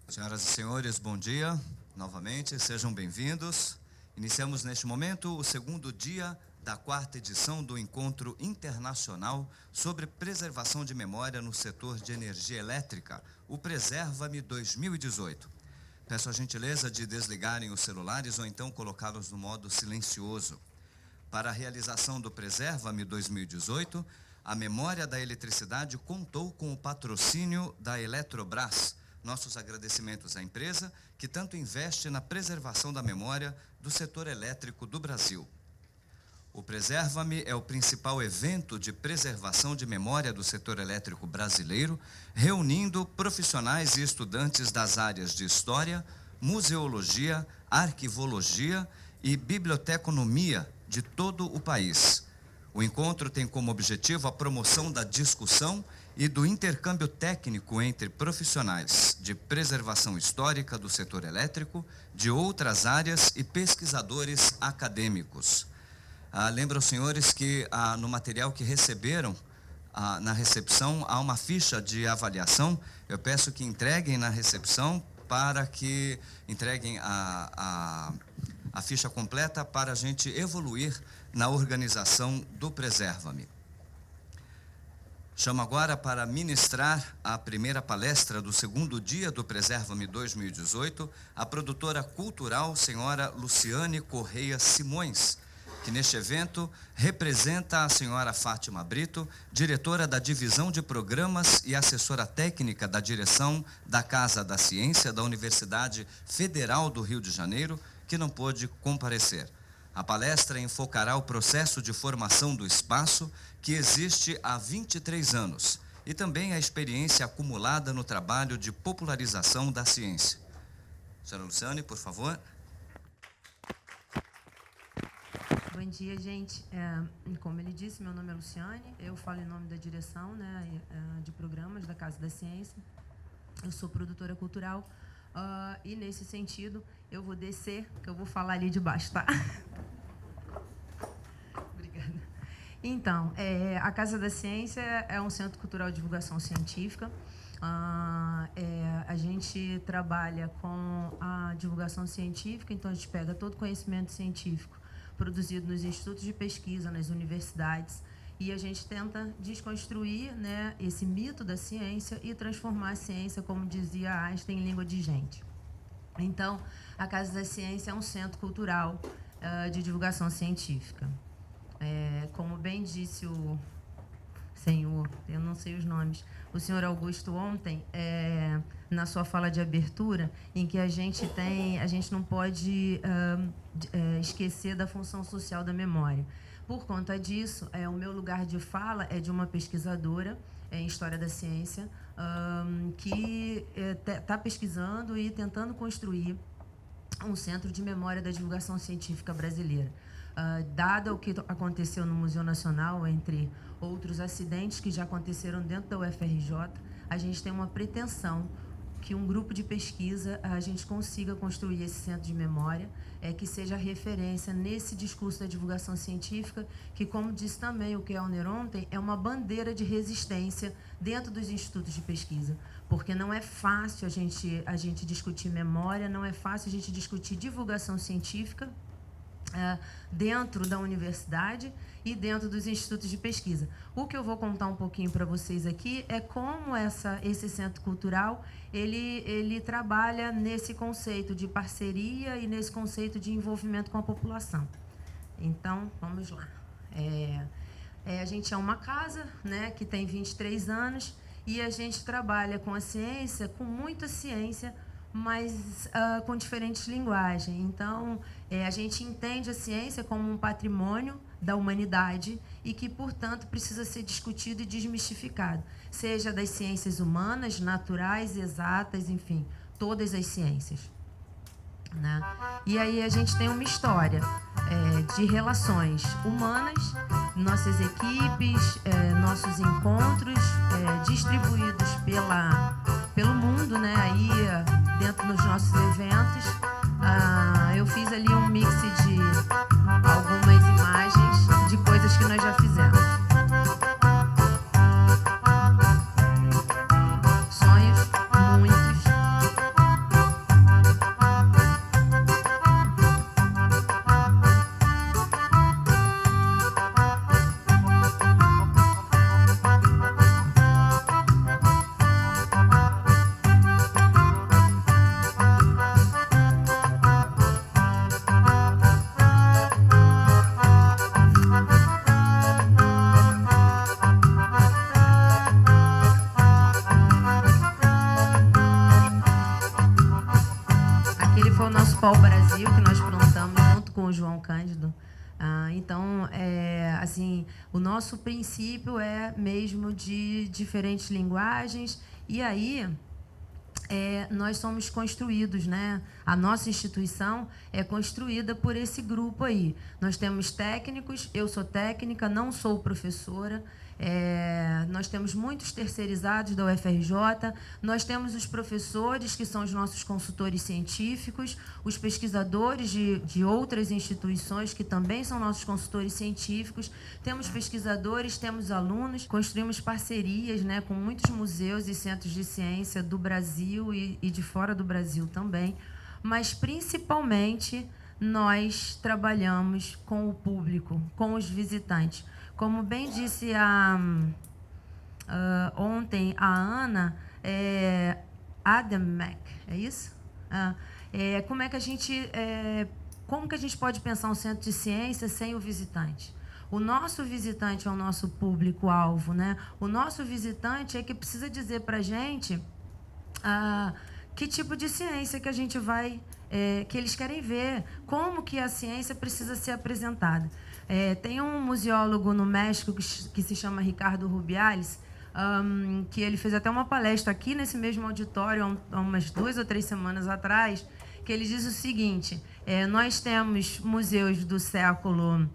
Senhoras e senhores, bom dia. Novamente, sejam bem-vindos. Iniciamos neste momento o segundo dia da quarta edição do Encontro Internacional sobre Preservação de Memória no Setor de Energia Elétrica, o Preserva-me 2018. Peço a gentileza de desligarem os celulares ou então colocá-los no modo silencioso. Para a realização do Preserva-me 2018, a Memória da Eletricidade contou com o patrocínio da Eletrobras. Nossos agradecimentos à empresa que tanto investe na preservação da memória do setor elétrico do Brasil. O Preserva-me é o principal evento de preservação de memória do setor elétrico brasileiro, reunindo profissionais e estudantes das áreas de História, Museologia, Arquivologia e Biblioteconomia de todo o país. O encontro tem como objetivo a promoção da discussão e do intercâmbio técnico entre profissionais de preservação histórica do setor elétrico, de outras áreas e pesquisadores acadêmicos. Lembro aos senhores que no material que receberam na recepção há uma ficha de avaliação. Eu peço que entreguem na recepção para que entreguem a ficha completa para a gente evoluir na organização do Preserva-me. Chamo agora para ministrar a primeira palestra do segundo dia do Preserva-me 2018, a produtora cultural, senhora Luciane Correia Simões, que neste evento representa a senhora Fátima Brito, diretora da Divisão de Programas e assessora técnica da direção da Casa da Ciência da Universidade Federal do Rio de Janeiro, que não pôde comparecer. A palestra enfocará o processo de formação do espaço que existe há 23 anos e também a experiência acumulada no trabalho de popularização da ciência. Senhora Luciane, por favor. Bom dia, gente. Como ele disse, meu nome é Luciane, eu falo em nome da direção de programas da Casa da Ciência. Eu sou produtora cultural e, nesse sentido, eu vou descer, que eu vou falar ali de baixo, tá? Obrigada. Então, a Casa da Ciência é um centro cultural de divulgação científica. A gente trabalha com a divulgação científica, então a gente pega todo conhecimento científico produzido nos institutos de pesquisa, nas universidades, e a gente tenta desconstruir, né, esse mito da ciência e transformar a ciência, como dizia Einstein, em língua de gente. Então, a Casa da Ciência é um centro cultural de divulgação científica. Como bem disse o senhor, eu não sei os nomes, o senhor Augusto ontem, na sua fala de abertura, em que a gente não pode esquecer da função social da memória. Por conta disso, o meu lugar de fala é de uma pesquisadora em História da Ciência, que está pesquisando e tentando construir um centro de memória da divulgação científica brasileira. Dado o que aconteceu no Museu Nacional, entre outros acidentes que já aconteceram dentro da UFRJ, a gente tem uma pretensão que um grupo de pesquisa a gente consiga construir esse centro de memória, que seja referência nesse discurso da divulgação científica, que, como disse também o Kellner ontem, é uma bandeira de resistência dentro dos institutos de pesquisa, porque não é fácil a gente discutir memória, não é fácil a gente discutir divulgação científica dentro da universidade e dentro dos institutos de pesquisa. O que eu vou contar um pouquinho para vocês aqui é como esse centro cultural ele trabalha nesse conceito de parceria e nesse conceito de envolvimento com a população. Então, vamos lá. A gente é uma casa, né, que tem 23 anos e a gente trabalha com a ciência, com muita ciência, mas com diferentes linguagens. Então, a gente entende a ciência como um patrimônio da humanidade e que, portanto, precisa ser discutido e desmistificado, seja das ciências humanas, naturais, exatas, enfim, todas as ciências, né? E aí a gente tem uma história de relações humanas, nossas equipes, nossos encontros distribuídos pelo mundo, né? Aí dentro dos nossos eventos, eu fiz ali um mix de algumas imagens de coisas que nós já fizemos. Sonhos, muitos. assim, o nosso princípio é mesmo de diferentes linguagens, e aí nós somos construídos, né? A nossa instituição é construída por esse grupo aí. Nós temos técnicos, eu sou técnica, não sou professora. Nós temos muitos terceirizados da UFRJ, nós temos os professores, que são os nossos consultores científicos, os pesquisadores de outras instituições, que também são nossos consultores científicos, temos pesquisadores, temos alunos, construímos parcerias, né, com muitos museus e centros de ciência do Brasil e de fora do Brasil também, mas principalmente nós trabalhamos com o público, com os visitantes. Como bem disse ontem a Ana, Adamek, é isso? Como que a gente pode pensar um centro de ciência sem o visitante? O nosso visitante é o nosso público-alvo, né? O nosso visitante é que precisa dizer para a gente que tipo de ciência que a gente vai, que eles querem ver, como que a ciência precisa ser apresentada. Tem um museólogo no México que se chama Ricardo Rubiales, que ele fez até uma palestra aqui nesse mesmo auditório há umas 2 ou 3 semanas atrás, que ele diz o seguinte: nós temos museus do século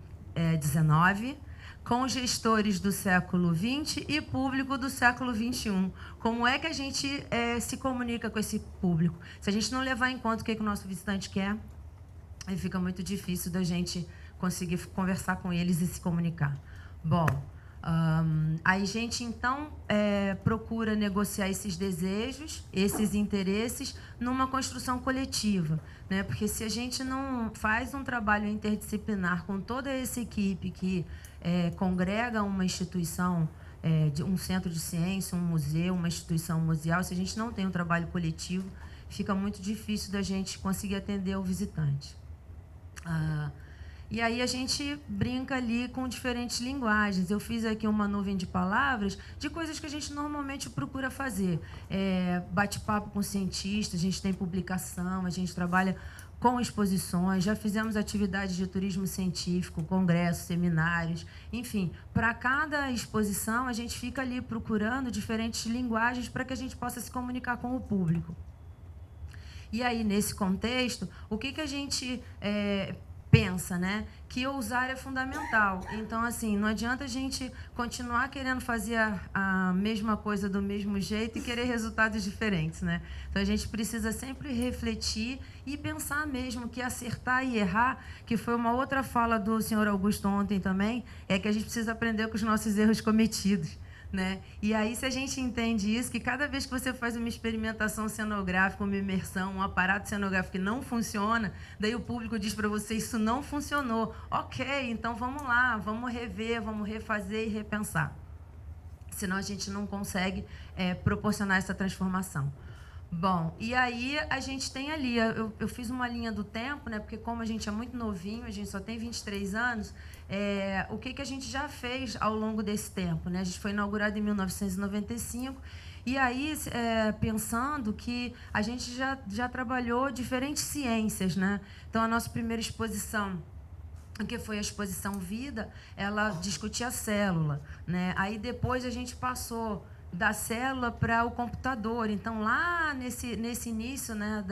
XIX, com gestores do século XX e público do século XXI. Como é que a gente se comunica com esse público? Se a gente não levar em conta o que o nosso visitante quer, aí fica muito difícil da gente conseguir conversar com eles e se comunicar. Bom, aí a gente, então, procura negociar esses desejos, esses interesses, numa construção coletiva, né? Porque se a gente não faz um trabalho interdisciplinar com toda essa equipe que congrega uma instituição, um centro de ciência, um museu, uma instituição museal, se a gente não tem um trabalho coletivo, fica muito difícil da gente conseguir atender o visitante. E aí a gente brinca ali com diferentes linguagens. Eu fiz aqui uma nuvem de palavras de coisas que a gente normalmente procura fazer. Bate-papo com cientistas, a gente tem publicação, a gente trabalha com exposições, já fizemos atividades de turismo científico, congressos, seminários, enfim. Para cada exposição, a gente fica ali procurando diferentes linguagens para que a gente possa se comunicar com o público. E aí, nesse contexto, o que a gente pensa, né? Que ousar é fundamental. Então, assim, não adianta a gente continuar querendo fazer a mesma coisa do mesmo jeito e querer resultados diferentes, né? Então, a gente precisa sempre refletir e pensar mesmo que acertar e errar, que foi uma outra fala do senhor Augusto ontem também, é que a gente precisa aprender com os nossos erros cometidos, né? E aí, se a gente entende isso, que cada vez que você faz uma experimentação cenográfica, uma imersão, um aparato cenográfico que não funciona, daí o público diz para você, isso não funcionou. Ok, então vamos lá, vamos rever, vamos refazer e repensar. Senão a gente não consegue proporcionar essa transformação. Bom, e aí a gente tem ali, eu fiz uma linha do tempo, né? Porque como a gente é muito novinho, a gente só tem 23 anos, o que a gente já fez ao longo desse tempo, né? A gente foi inaugurado em 1995, e aí pensando que a gente já trabalhou diferentes ciências, né? Então, a nossa primeira exposição, que foi a exposição Vida, ela discutia a célula, né? Aí depois a gente passou da célula para o computador. Então, lá nesse início, né,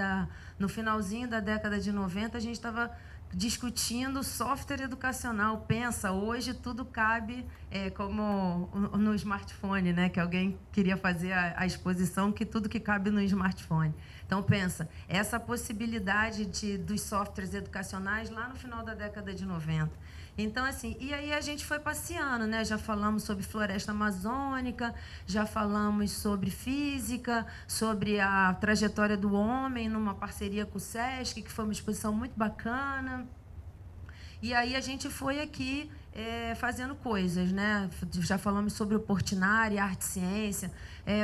no finalzinho da década de 90, a gente estava discutindo software educacional. Pensa, hoje tudo cabe como no smartphone, né, que alguém queria fazer a exposição, que tudo que cabe no smartphone. Então, pensa, essa possibilidade dos softwares educacionais lá no final da década de 90. Então, assim, e aí a gente foi passeando, né? Já falamos sobre floresta amazônica, já falamos sobre física, sobre a trajetória do homem numa parceria com o SESC, que foi uma exposição muito bacana. E aí a gente foi aqui fazendo coisas, né? Já falamos sobre o Portinari, Arte e Ciência,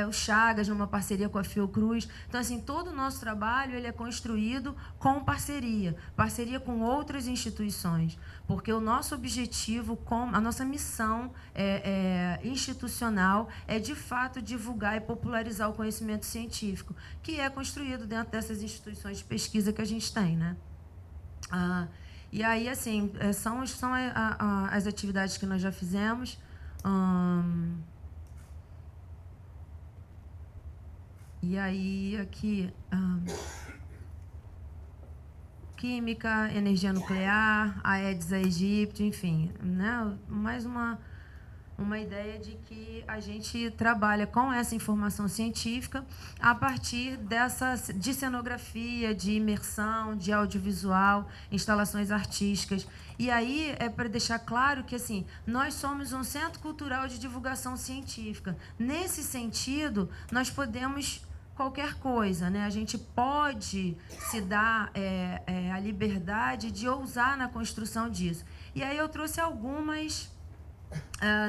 o Chagas, numa parceria com a Fiocruz. Então, assim, todo o nosso trabalho ele é construído com parceria com outras instituições, porque o nosso objetivo, a nossa missão institucional é, de fato, divulgar e popularizar o conhecimento científico, que é construído dentro dessas instituições de pesquisa que a gente tem, né? E aí, assim, são as atividades que nós já fizemos. E aí, aqui, química, energia nuclear, a Aedes aegypti, enfim, né? Mais uma ideia de que a gente trabalha com essa informação científica a partir de cenografia, de imersão, de audiovisual, instalações artísticas. E aí é para deixar claro que assim, nós somos um centro cultural de divulgação científica. Nesse sentido, nós podemos qualquer coisa, né? A gente pode se dar a liberdade de ousar na construção disso. E aí eu trouxe algumas...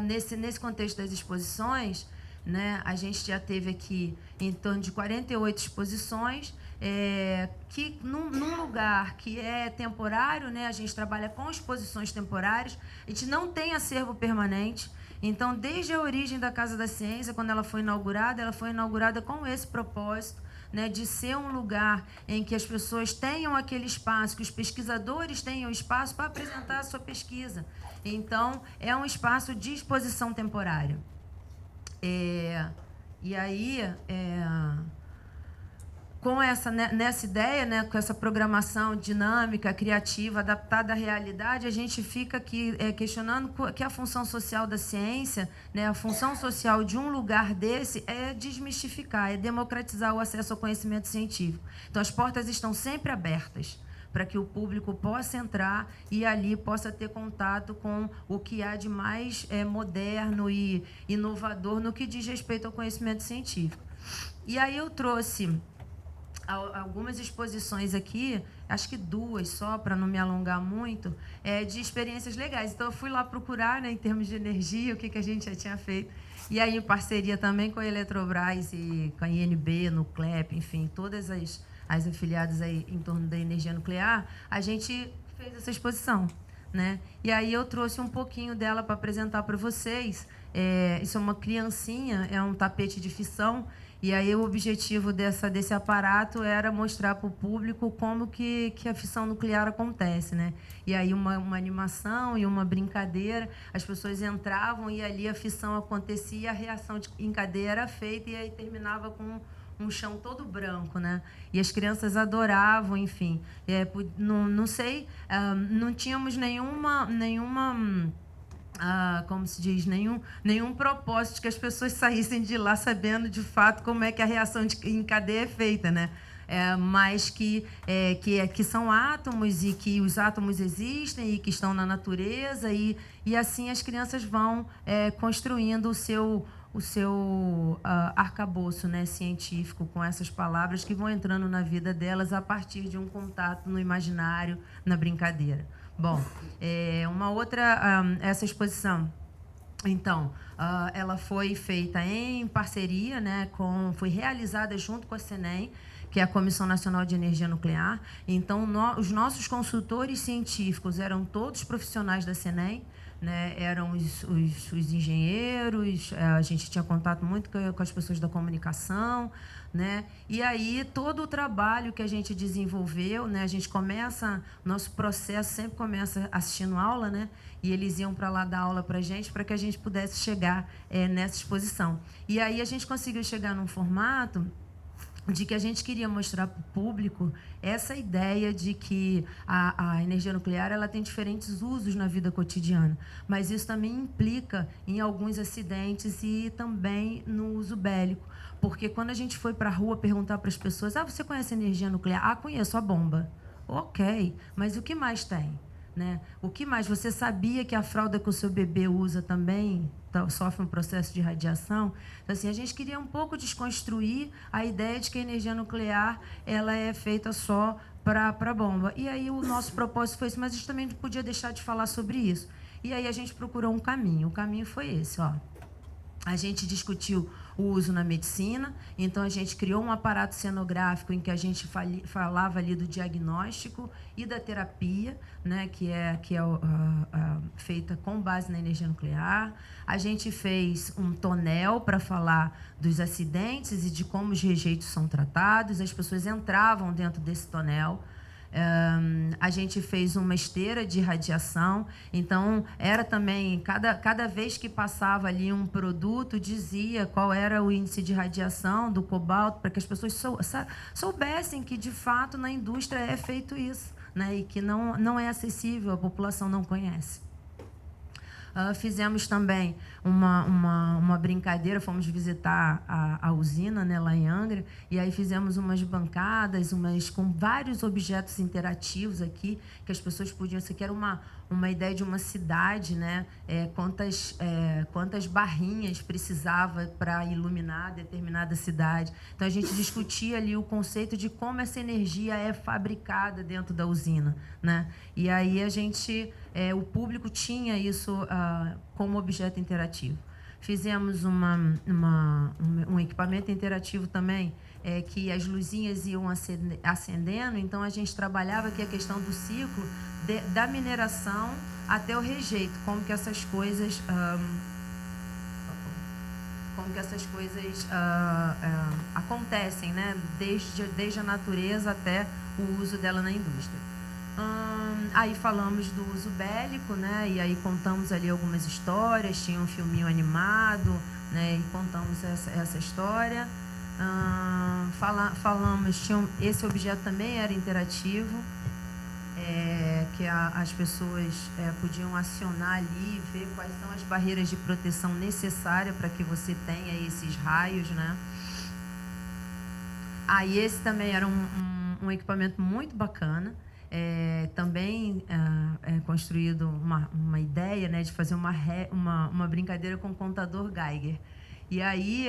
nesse contexto das exposições, né, a gente já teve aqui em torno de 48 exposições, que num lugar que é temporário, né, a gente trabalha com exposições temporárias, a gente não tem acervo permanente. Então, desde a origem da Casa da Ciência, quando ela foi inaugurada com esse propósito, né, de ser um lugar em que as pessoas tenham aquele espaço, que os pesquisadores tenham espaço para apresentar a sua pesquisa. Então, é um espaço de exposição temporária. E aí, nessa ideia, né, com essa programação dinâmica, criativa, adaptada à realidade, a gente fica aqui questionando que a função social da ciência, né, a função social de um lugar desse é desmistificar, é democratizar o acesso ao conhecimento científico. Então, as portas estão sempre abertas para que o público possa entrar e ali possa ter contato com o que há de mais moderno e inovador no que diz respeito ao conhecimento científico. E aí eu trouxe algumas exposições aqui, acho que 2 só, para não me alongar muito, de experiências legais. Então, eu fui lá procurar, né, em termos de energia, o que a gente já tinha feito. E aí, em parceria também com a Eletrobras e com a INB, Nuclep, enfim, todas as afiliadas aí em torno da energia nuclear, a gente fez essa exposição, né? E aí eu trouxe um pouquinho dela para apresentar para vocês. Isso é uma criancinha, é um tapete de fissão. E aí o objetivo desse aparato era mostrar para o público como que a fissão nuclear acontece, né? E aí uma animação e uma brincadeira, as pessoas entravam e ali a fissão acontecia, a reação em cadeia era feita e aí terminava com um chão todo branco, né? E as crianças adoravam, enfim. Não sei, não tínhamos nenhuma como se diz, nenhum propósito que as pessoas saíssem de lá sabendo de fato como é que a reação em cadeia é feita, né? Mas que são átomos e que os átomos existem e que estão na natureza e assim as crianças vão construindo o seu arcabouço, né, científico com essas palavras que vão entrando na vida delas a partir de um contato no imaginário, na brincadeira. Bom, uma outra, essa exposição, então, ela foi feita em parceria, né, foi realizada junto com a CNEM, que é a Comissão Nacional de Energia Nuclear. Então, os nossos consultores científicos eram todos profissionais da CNEM, né, eram os engenheiros, a gente tinha contato muito com as pessoas da comunicação, né? E aí todo o trabalho que a gente desenvolveu, né, a gente começa, nosso processo sempre começa assistindo aula, né? E eles iam para lá dar aula para que a gente pudesse chegar nessa exposição. E aí a gente conseguiu chegar num formato de que a gente queria mostrar para o público essa ideia de que a energia nuclear ela tem diferentes usos na vida cotidiana, mas isso também implica em alguns acidentes e também no uso bélico, porque quando a gente foi para a rua perguntar para as pessoas, você conhece energia nuclear? Conheço a bomba. Ok, mas o que mais tem? Né? O que mais? Você sabia que a fralda que o seu bebê usa também sofre um processo de radiação? Então, assim, a gente queria um pouco desconstruir a ideia de que a energia nuclear ela é feita só para bomba. E aí o nosso propósito foi esse, mas a gente também não podia deixar de falar sobre isso. E aí a gente procurou um caminho. O caminho foi esse, ó. A gente discutiu o uso na medicina, então a gente criou um aparato cenográfico em que a gente falava ali do diagnóstico e da terapia, né, que é feita com base na energia nuclear. A gente fez um tonel para falar dos acidentes e de como os rejeitos são tratados. As pessoas entravam dentro desse tonel. A gente fez uma esteira de radiação, então era também, cada vez que passava ali um produto, dizia qual era o índice de radiação do cobalto, para que as pessoas soubessem que, de fato, na indústria é feito isso, né? E que não é acessível, a população não conhece. Fizemos também uma brincadeira, fomos visitar a usina, né, lá em Angra, e aí fizemos umas bancadas, com vários objetos interativos aqui, que as pessoas podiam... Isso aqui era uma ideia de uma cidade, né? Quantas barrinhas precisava para iluminar determinada cidade. Então, a gente discutia ali o conceito de como essa energia é fabricada dentro da usina, né? E aí o público tinha isso como objeto interativo. Fizemos um equipamento interativo também, que as luzinhas iam acendendo, então a gente trabalhava aqui a questão do ciclo da mineração até o rejeito, como que essas coisas acontecem, né? Desde a natureza até o uso dela na indústria. Aí falamos do uso bélico, né? E aí contamos ali algumas histórias, tinha um filminho animado, né? E contamos essa história. Esse objeto também era interativo, que as pessoas podiam acionar ali e ver quais são as barreiras de proteção necessárias para que você tenha esses raios, né? Aí esse também era um equipamento muito bacana. Também construído uma ideia, né, de fazer uma brincadeira com o contador Geiger. E aí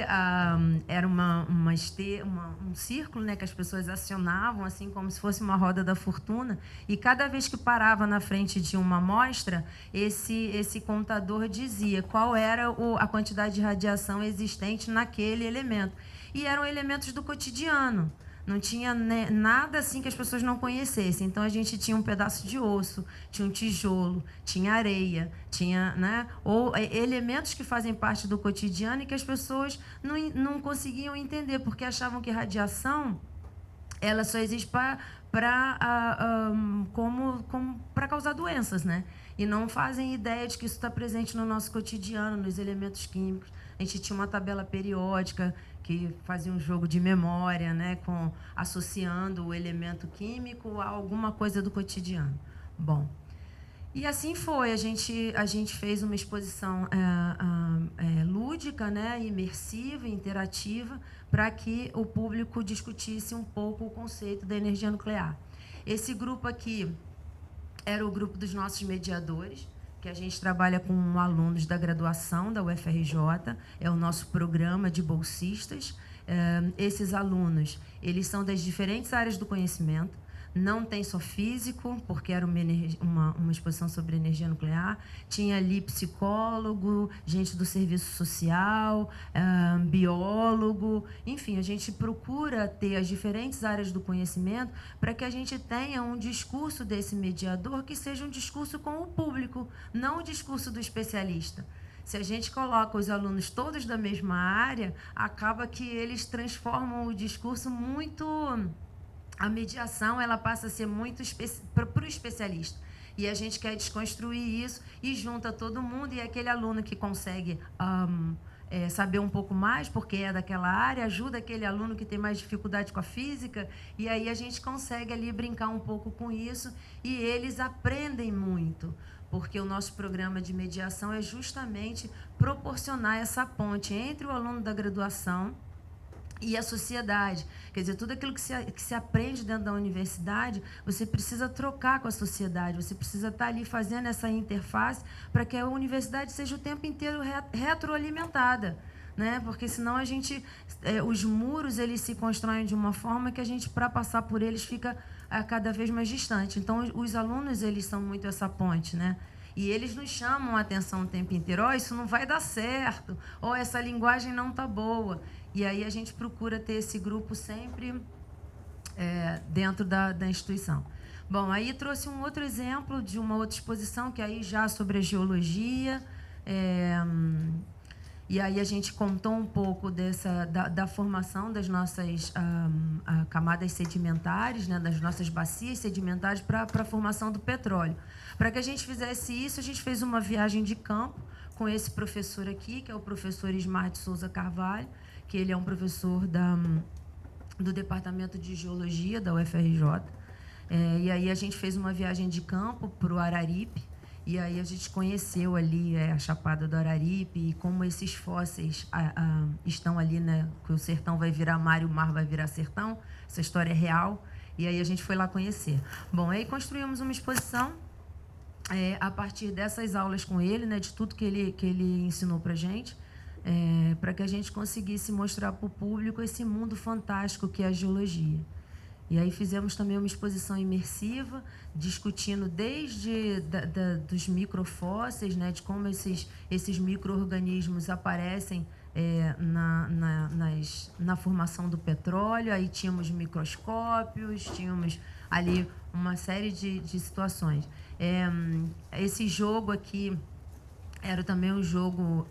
era um círculo, né, que as pessoas acionavam, assim como se fosse uma roda da fortuna, e cada vez que parava na frente de uma amostra, esse contador dizia qual era a quantidade de radiação existente naquele elemento. E eram elementos do cotidiano. Não tinha nada assim que as pessoas não conhecessem. Então, a gente tinha um pedaço de osso, tinha um tijolo, tinha areia, tinha, né, ou elementos que fazem parte do cotidiano e que as pessoas não conseguiam entender, porque achavam que radiação ela só existe para causar doenças, né? E não fazem ideia de que isso está presente no nosso cotidiano, nos elementos químicos. A gente tinha uma tabela periódica que fazia um jogo de memória, né, associando o elemento químico a alguma coisa do cotidiano. Bom, e assim foi. A gente fez uma exposição lúdica, né, imersiva, interativa, para que o público discutisse um pouco o conceito da energia nuclear. Esse grupo aqui era o grupo dos nossos mediadores, que a gente trabalha com alunos da graduação da UFRJ, é o nosso programa de bolsistas. Esses alunos, eles são das diferentes áreas do conhecimento, não tem só físico, porque era uma exposição sobre energia nuclear, tinha ali psicólogo, gente do serviço social, biólogo, enfim, a gente procura ter as diferentes áreas do conhecimento para que a gente tenha um discurso desse mediador que seja um discurso com o público, não o discurso do especialista. Se a gente coloca os alunos todos da mesma área, acaba que eles transformam o discurso muito... A mediação ela passa a ser muito para o especialista. E a gente quer desconstruir isso e junta todo mundo. E aquele aluno que consegue saber um pouco mais, porque é daquela área, ajuda aquele aluno que tem mais dificuldade com a física. E aí a gente consegue ali brincar um pouco com isso. E eles aprendem muito, porque o nosso programa de mediação é justamente proporcionar essa ponte entre o aluno da graduação e a sociedade. Quer dizer, tudo aquilo que se aprende dentro da universidade, você precisa trocar com a sociedade, você precisa estar ali fazendo essa interface para que a universidade seja o tempo inteiro retroalimentada, né? Porque senão os muros eles se constroem de uma forma que a gente, para passar por eles, fica cada vez mais distante. Então, os alunos, eles são muito essa ponte, né? E eles nos chamam a atenção o tempo inteiro. Oh, isso não vai dar certo. Oh, essa linguagem não está boa. E aí a gente procura ter esse grupo sempre dentro da instituição. Bom, aí trouxe um outro exemplo de uma outra exposição, que aí já sobre a geologia. E aí a gente contou um pouco da formação das nossas camadas sedimentares, né, das nossas bacias sedimentares para a formação do petróleo. Para que a gente fizesse isso, a gente fez uma viagem de campo com esse professor aqui, que é o professor Ismar de Souza Carvalho, que ele é um professor do Departamento de Geologia da UFRJ. E aí a gente fez uma viagem de campo para o Araripe, e aí a gente conheceu ali a Chapada do Araripe e como esses fósseis estão ali, né, que o sertão vai virar mar e o mar vai virar sertão. Essa história é real. E aí a gente foi lá conhecer. Bom, aí construímos uma exposição a partir dessas aulas com ele, né, de tudo que ele ensinou para a gente, para que a gente conseguisse mostrar para o público esse mundo fantástico que é a geologia. E aí fizemos também uma exposição imersiva, discutindo desde dos microfósseis, né, de como esses micro-organismos aparecem na formação do petróleo. Aí tínhamos microscópios, tínhamos ali uma série de situações. Esse jogo aqui era também um jogo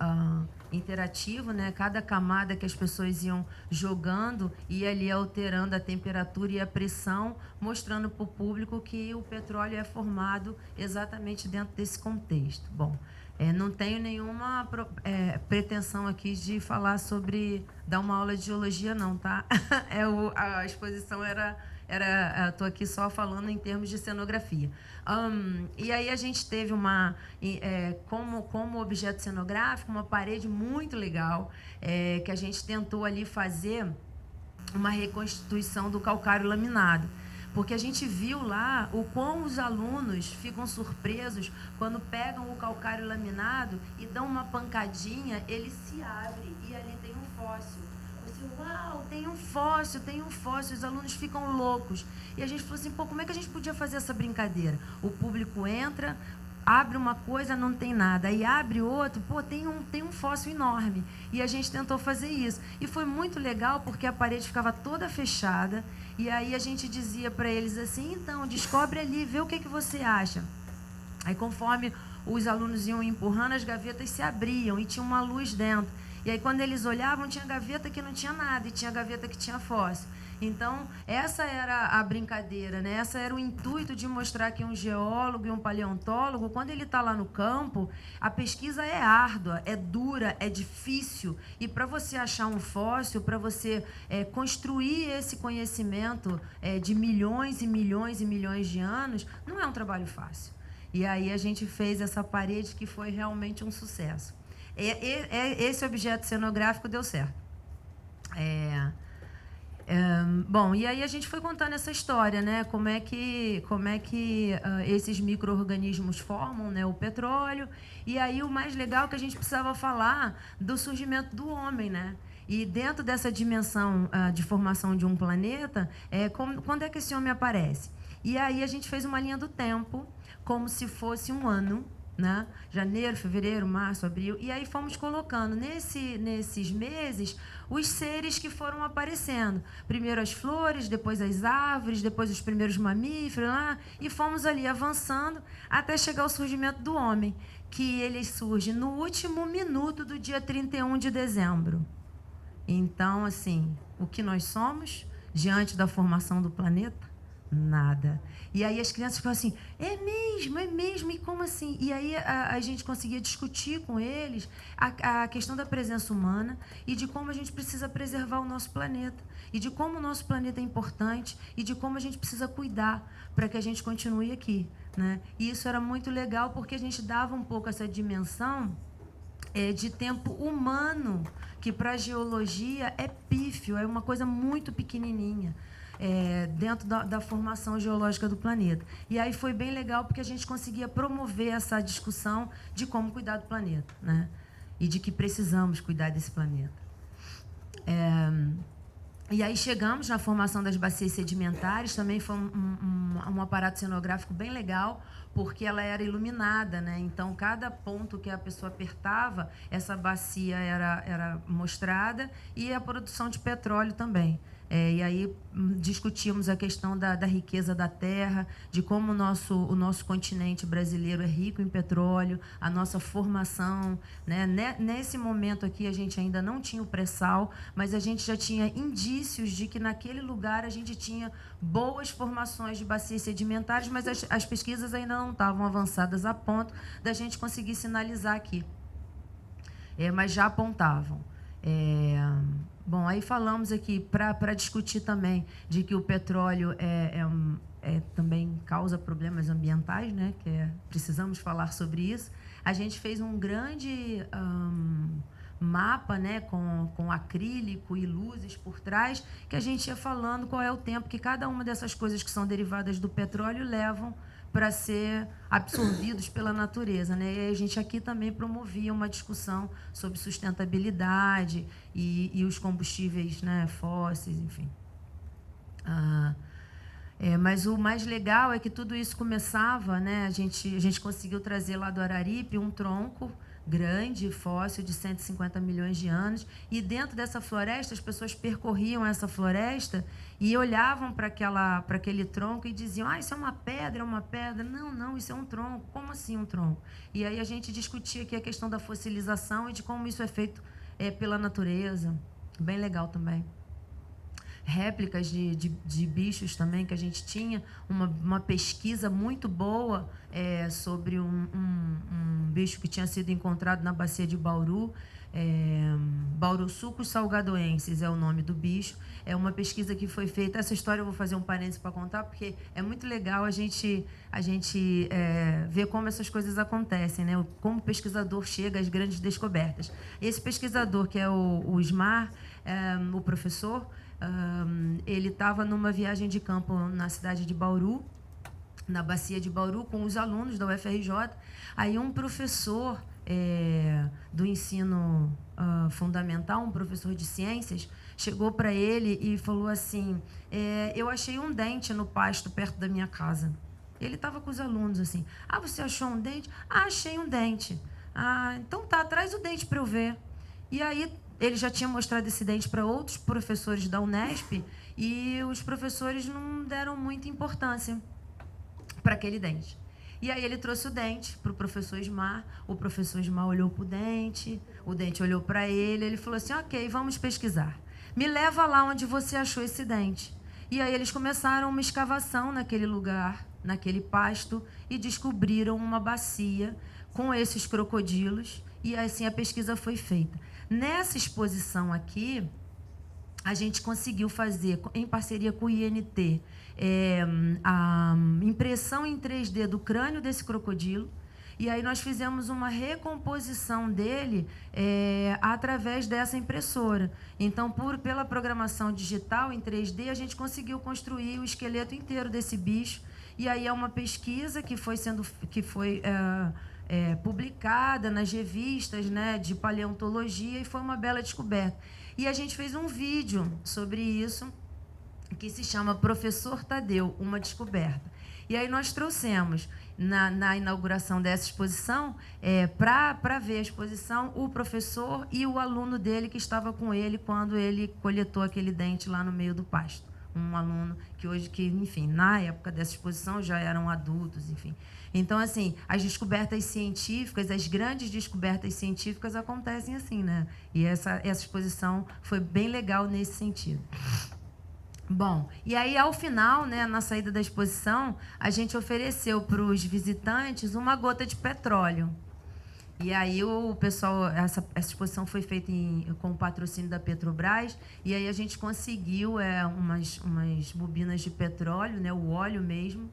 interativo, né? Cada camada que as pessoas iam jogando ia ali alterando a temperatura e a pressão, mostrando para o público que o petróleo é formado exatamente dentro desse contexto. Bom, não tenho nenhuma pretensão aqui de falar dar uma aula de geologia, não, tá? A exposição estou aqui só falando em termos de cenografia. E aí a gente teve como objeto cenográfico, uma parede muito legal, que a gente tentou ali fazer uma reconstituição do calcário laminado. Porque a gente viu lá o quão os alunos ficam surpresos quando pegam o calcário laminado e dão uma pancadinha, ele se abre e ali tem um fóssil. Uau, tem um fóssil, os alunos ficam loucos. E a gente falou assim, como é que a gente podia fazer essa brincadeira? O público entra, abre uma coisa, não tem nada, aí abre outro, tem um fóssil enorme. E a gente tentou fazer isso. E foi muito legal, porque a parede ficava toda fechada, e aí a gente dizia para eles assim, então, descobre ali, vê o que você acha. Aí, conforme os alunos iam empurrando, as gavetas se abriam e tinha uma luz dentro. E aí, quando eles olhavam, tinha gaveta que não tinha nada e tinha gaveta que tinha fóssil. Então, essa era a brincadeira, né? Essa era o intuito de mostrar que um geólogo e um paleontólogo, quando ele está lá no campo, a pesquisa é árdua, é dura, é difícil. E para você achar um fóssil, para você construir esse conhecimento de milhões e milhões e milhões de anos, não é um trabalho fácil. E aí a gente fez essa parede que foi realmente um sucesso. Esse objeto cenográfico deu certo. Bom, e aí a gente foi contando essa história, né? Como é que esses micro-organismos formam, né, o petróleo. E aí o mais legal é que a gente precisava falar do surgimento do homem, né? E dentro dessa dimensão de formação de um planeta, quando é que esse homem aparece? E aí a gente fez uma linha do tempo, como se fosse um ano, né? Janeiro, fevereiro, março, abril, e aí fomos colocando nesses meses os seres que foram aparecendo. Primeiro as flores, depois as árvores, depois os primeiros mamíferos, e fomos ali avançando até chegar ao surgimento do homem, que ele surge no último minuto do dia 31 de dezembro. Então, assim, o que nós somos diante da formação do planeta? Nada. E aí as crianças falam assim, é mesmo, e como assim? E aí a gente conseguia discutir com eles a questão da presença humana e de como a gente precisa preservar o nosso planeta, e de como o nosso planeta é importante, e de como a gente precisa cuidar para que a gente continue aqui, né? E isso era muito legal, porque a gente dava um pouco essa dimensão de tempo humano, que para a geologia é pífio, é uma coisa muito pequenininha. Dentro da formação geológica do planeta. E aí foi bem legal, porque a gente conseguia promover essa discussão de como cuidar do planeta, né? E de que precisamos cuidar desse planeta. E aí chegamos na formação das bacias sedimentares, também foi um aparato cenográfico bem legal, porque ela era iluminada, né? Então, cada ponto que a pessoa apertava, essa bacia era mostrada, e a produção de petróleo também. E aí discutimos a questão da riqueza da terra, de como o nosso continente brasileiro é rico em petróleo, a nossa formação, né? Nesse momento aqui a gente ainda não tinha o pré-sal, mas a gente já tinha indícios de que naquele lugar a gente tinha boas formações de bacias sedimentares, mas as pesquisas ainda não estavam avançadas a ponto da gente conseguir sinalizar aqui. Mas já apontavam. Bom, aí falamos aqui, para discutir também, de que o petróleo também causa problemas ambientais, né? Precisamos falar sobre isso. A gente fez um grande mapa, né, com acrílico e luzes por trás, que a gente ia falando qual é o tempo que cada uma dessas coisas que são derivadas do petróleo levam para ser absorvidos pela natureza, né? E a gente aqui também promovia uma discussão sobre sustentabilidade e os combustíveis, né, fósseis, enfim. Mas o mais legal é que tudo isso começava, né? A gente conseguiu trazer lá do Araripe um tronco grande, fóssil, de 150 milhões de anos, e dentro dessa floresta, as pessoas percorriam essa floresta e olhavam para aquele tronco e diziam: isso é uma pedra, é uma pedra. Não, isso é um tronco. Como assim um tronco? E aí a gente discutia aqui a questão da fossilização e de como isso é feito pela natureza. Bem legal também. Réplicas de bichos também que a gente tinha, uma pesquisa muito boa sobre um bicho que tinha sido encontrado na bacia de Bauru, Baurosuchus salgadoensis é o nome do bicho. É uma pesquisa que foi feita. Essa história eu vou fazer um parênteses para contar, porque é muito legal a gente ver como essas coisas acontecem, né? Como o pesquisador chega às grandes descobertas. Esse pesquisador, que é o Ismar, o professor, ele estava numa viagem de campo na cidade de Bauru, na bacia de Bauru, com os alunos da UFRJ. Aí um professor do ensino fundamental, um professor de ciências, chegou para ele e falou assim: eu achei um dente no pasto perto da minha casa. Ele estava com os alunos assim: você achou um dente? Achei um dente. Então tá, traz o dente para eu ver. E aí ele já tinha mostrado esse dente para outros professores da Unesp e os professores não deram muita importância para aquele dente. E aí ele trouxe o dente para o professor Ismar, o professor Ismar olhou para o dente olhou para ele falou assim: ok, vamos pesquisar. Me leva lá onde você achou esse dente. E aí eles começaram uma escavação naquele lugar, naquele pasto, e descobriram uma bacia com esses crocodilos, e assim a pesquisa foi feita. Nessa exposição aqui, a gente conseguiu fazer, em parceria com o INT, a impressão em 3D do crânio desse crocodilo, e aí nós fizemos uma recomposição dele através dessa impressora. Então, pela programação digital em 3D, a gente conseguiu construir o esqueleto inteiro desse bicho, e aí é uma pesquisa que foi publicada nas revistas, né, de paleontologia, e foi uma bela descoberta. E a gente fez um vídeo sobre isso, que se chama Professor Tadeu, uma descoberta. E aí nós trouxemos, na inauguração dessa exposição, para ver a exposição, o professor e o aluno dele que estava com ele quando ele coletou aquele dente lá no meio do pasto. Um aluno enfim, na época dessa exposição já eram adultos, enfim. Então, assim, as descobertas científicas, as grandes descobertas científicas acontecem assim, né? E essa exposição foi bem legal nesse sentido. Bom, e aí, ao final, né, na saída da exposição, a gente ofereceu para os visitantes uma gota de petróleo. E aí o pessoal, essa exposição foi feita com o patrocínio da Petrobras, e aí a gente conseguiu umas bobinas de petróleo, né, o óleo mesmo,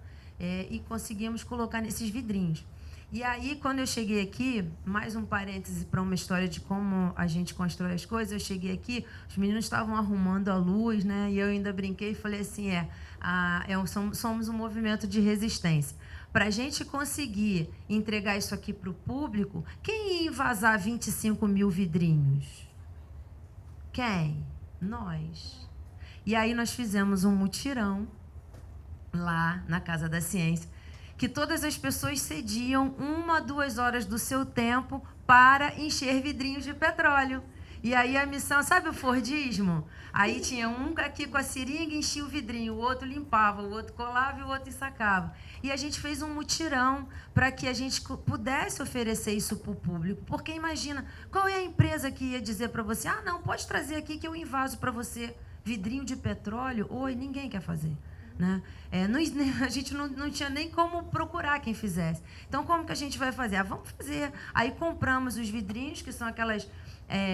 e conseguimos colocar nesses vidrinhos. E aí, quando eu cheguei aqui, mais um parêntese para uma história de como a gente constrói as coisas, eu cheguei aqui, os meninos estavam arrumando a luz, né, e eu ainda brinquei e falei assim, somos um movimento de resistência. Para a gente conseguir entregar isso aqui para o público, quem ia vazar 25 mil vidrinhos? Quem? Nós. E aí nós fizemos um mutirão lá na Casa da Ciência, que todas as pessoas cediam 1 a 2 horas do seu tempo para encher vidrinhos de petróleo. E aí a missão, sabe o Fordismo? Aí tinha um aqui com a seringa, enchia o vidrinho, o outro limpava, o outro colava e o outro ensacava. E a gente fez um mutirão para que a gente pudesse oferecer isso para o público. Porque imagina, qual é a empresa que ia dizer para você, ah, não, pode trazer aqui que eu invaso para você vidrinho de petróleo? Oi, ninguém quer fazer. Né? A gente não tinha nem como procurar quem fizesse. Então, como que a gente vai fazer? Ah, vamos fazer. Aí compramos os vidrinhos, que são aquelas...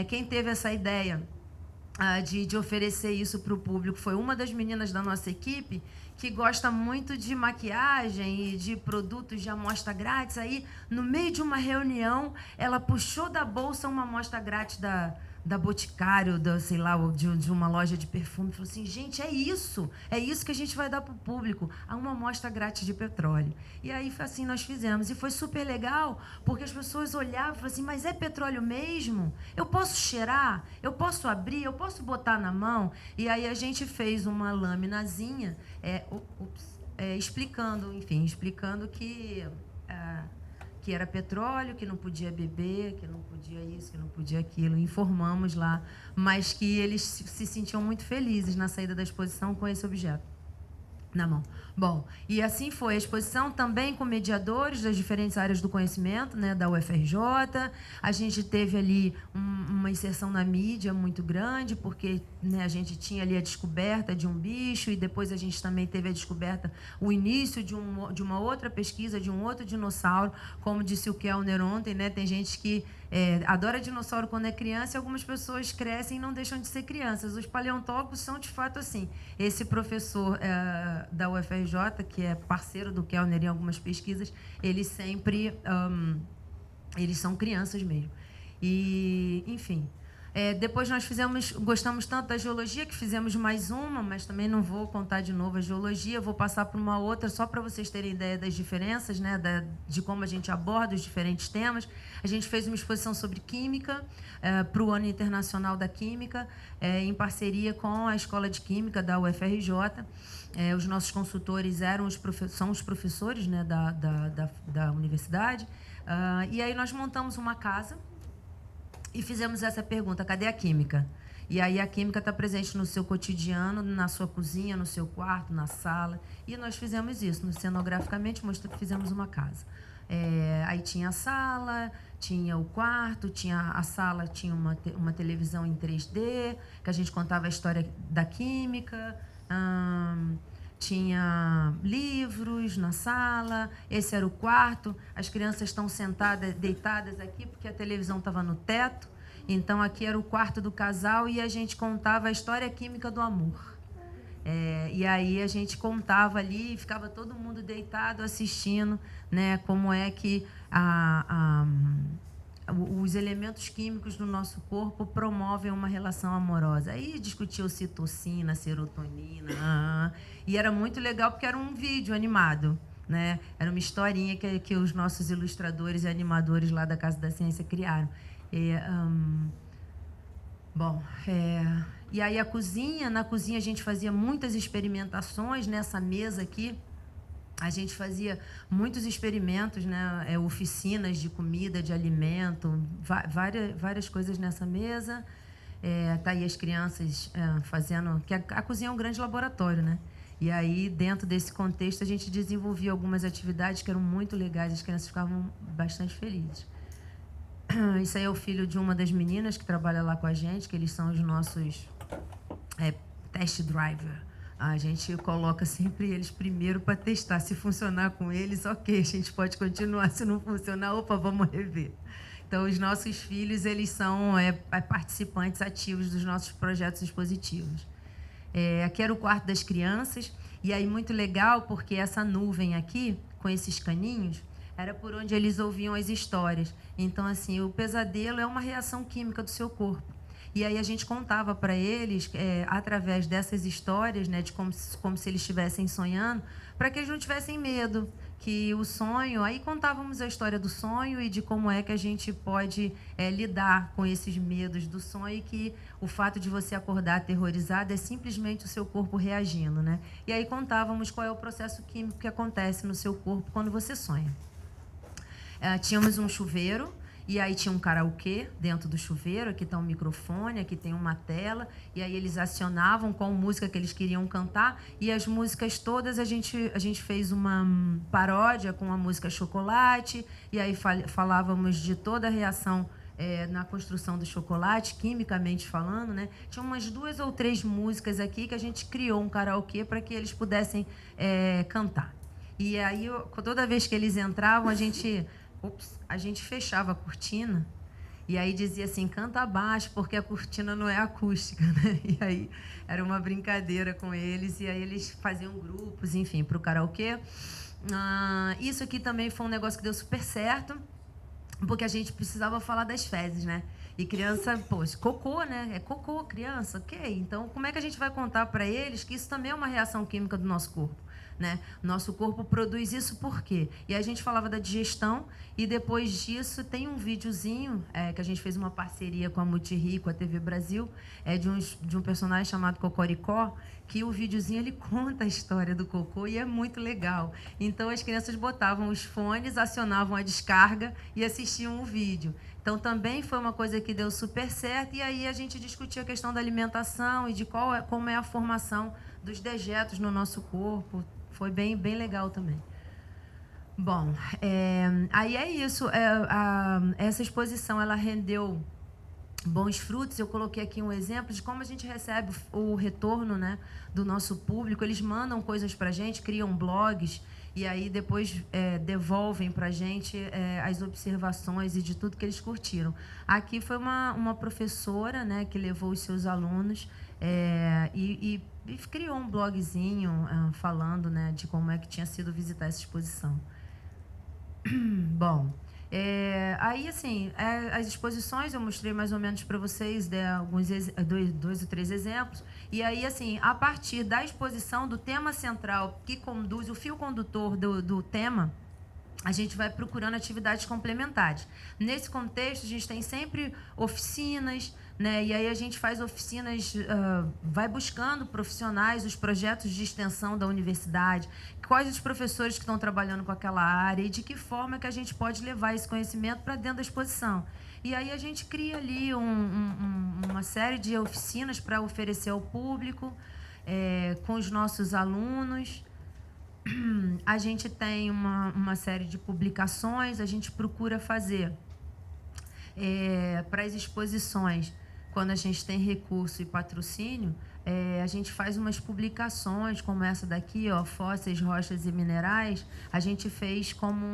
quem teve essa ideia de oferecer isso para o público foi uma das meninas da nossa equipe, que gosta muito de maquiagem e de produtos de amostra grátis. Aí, no meio de uma reunião, ela puxou da bolsa uma amostra grátis da Boticário, sei lá, de uma loja de perfume, falou assim, gente, é isso que a gente vai dar para o público, uma amostra grátis de petróleo. E aí, assim, nós fizemos, e foi super legal, porque as pessoas olhavam e falavam assim, mas é petróleo mesmo? Eu posso cheirar? Eu posso abrir? Eu posso botar na mão? E aí a gente fez uma laminazinha, explicando que era petróleo, que não podia beber, que não podia isso, que não podia aquilo. Informamos lá, mas que eles se sentiam muito felizes na saída da exposição com esse objeto na mão. Bom, e assim foi a exposição, também com mediadores das diferentes áreas do conhecimento, né, da UFRJ. A gente teve ali uma inserção na mídia muito grande, porque, né, a gente tinha ali a descoberta de um bicho, e depois a gente também teve a descoberta, o início de uma outra pesquisa, de um outro dinossauro, como disse o Kellner ontem, né, tem gente que adora dinossauro quando é criança, e algumas pessoas crescem e não deixam de ser crianças. Os paleontólogos são, de fato, assim. Esse professor da UFRJ, que é parceiro do Kellner em algumas pesquisas, eles sempre... eles são crianças mesmo. E, enfim... depois nós gostamos tanto da geologia, que fizemos mais uma, mas também não vou contar de novo a geologia, vou passar para uma outra, só para vocês terem ideia das diferenças, né, de como a gente aborda os diferentes temas. A gente fez uma exposição sobre química, para o Ano Internacional da Química, em parceria com a Escola de Química da UFRJ. Os nossos consultores são os professores, né, da universidade. E aí nós montamos uma casa, e fizemos essa pergunta, cadê a química? E aí a química está presente no seu cotidiano, na sua cozinha, no seu quarto, na sala. E nós fizemos isso, cenograficamente, fizemos uma casa. Aí tinha a sala, tinha o quarto, a sala tinha uma televisão em 3D, que a gente contava a história da química, tinha livros na sala, esse era o quarto, as crianças estão deitadas aqui, porque a televisão estava no teto, então aqui era o quarto do casal e a gente contava a história química do amor. E aí a gente contava ali, ficava todo mundo deitado assistindo, né, como é que os elementos químicos do nosso corpo promovem uma relação amorosa. Aí discutia ocitocina, serotonina, e era muito legal porque era um vídeo animado, né? Era uma historinha que os nossos ilustradores e animadores lá da Casa da Ciência criaram. E aí na cozinha a gente fazia muitas experimentações nessa mesa aqui. A gente fazia muitos experimentos, né? Oficinas de comida, de alimento, várias coisas nessa mesa. Tá aí as crianças fazendo... Que a cozinha é um grande laboratório, né? E aí, dentro desse contexto, a gente desenvolvia algumas atividades que eram muito legais, as crianças ficavam bastante felizes. Isso aí é o filho de uma das meninas que trabalha lá com a gente, que eles são os nossos test driver. A gente coloca sempre eles primeiro para testar. Se funcionar com eles, ok, a gente pode continuar. Se não funcionar, opa, vamos rever. Então, os nossos filhos, eles são participantes ativos dos nossos projetos expositivos. Aqui era o quarto das crianças, e aí muito legal, porque essa nuvem aqui, com esses caninhos, era por onde eles ouviam as histórias. Então, assim, o pesadelo é uma reação química do seu corpo. E aí a gente contava para eles, através dessas histórias, né, de como se eles estivessem sonhando, para que eles não tivessem medo, que o sonho... Aí contávamos a história do sonho e de como é que a gente pode lidar com esses medos do sonho, e que o fato de você acordar aterrorizado é simplesmente o seu corpo reagindo, né? E aí contávamos qual é o processo químico que acontece no seu corpo quando você sonha. Tínhamos um chuveiro, E aí tinha um karaokê dentro do chuveiro, aqui está um microfone, aqui tem uma tela, e aí eles acionavam qual música que eles queriam cantar, e as músicas todas a gente fez uma paródia com a música Chocolate, e aí falávamos de toda a reação na construção do chocolate, quimicamente falando, né? Tinha umas 2 ou 3 músicas aqui que a gente criou um karaokê para que eles pudessem cantar. E aí, toda vez que eles entravam, a gente fechava a cortina e aí dizia assim, canta baixo, porque a cortina não é acústica, né? E aí era uma brincadeira com eles, e aí eles faziam grupos, enfim, para o karaokê. Isso aqui também foi um negócio que deu super certo, porque a gente precisava falar das fezes, né? E criança, poxa, cocô, né? É cocô, criança, ok. Então, como é que a gente vai contar para eles que isso também é uma reação química do nosso corpo? Né? Nosso corpo produz isso por quê? E a gente falava da digestão, e depois disso tem um videozinho que a gente fez uma parceria com a Multirio, com a TV Brasil, de um personagem chamado Cocoricó, que o videozinho ele conta a história do cocô e é muito legal. Então as crianças botavam os fones, acionavam a descarga e assistiam o vídeo. Então também foi uma coisa que deu super certo, e aí a gente discutia a questão da alimentação e de como é a formação dos dejetos no nosso corpo. Foi bem legal também. Bom, aí é isso. Essa exposição ela rendeu bons frutos. Eu coloquei aqui um exemplo de como a gente recebe o retorno, né, do nosso público. Eles mandam coisas para a gente, criam blogs, e aí depois devolvem para a gente as observações e de tudo que eles curtiram. Aqui foi uma professora, né, que levou os seus alunos e criou um blogzinho falando, né, de como é que tinha sido visitar essa exposição. Bom, aí, assim, as exposições eu mostrei mais ou menos para vocês, alguns 2 ou 3 exemplos. E aí, assim, a partir da exposição, do tema central, que conduz o fio condutor do tema, a gente vai procurando atividades complementares. Nesse contexto, a gente tem sempre oficinas, né? E aí a gente faz oficinas, vai buscando profissionais, os projetos de extensão da universidade, quais os professores que estão trabalhando com aquela área e de que forma que a gente pode levar esse conhecimento para dentro da exposição. E aí a gente cria ali uma série de oficinas para oferecer ao público, com os nossos alunos. A gente tem uma série de publicações, a gente procura fazer para as exposições, quando a gente tem recurso e patrocínio, a gente faz umas publicações, como essa daqui, ó, Fósseis, Rochas e Minerais. A gente fez como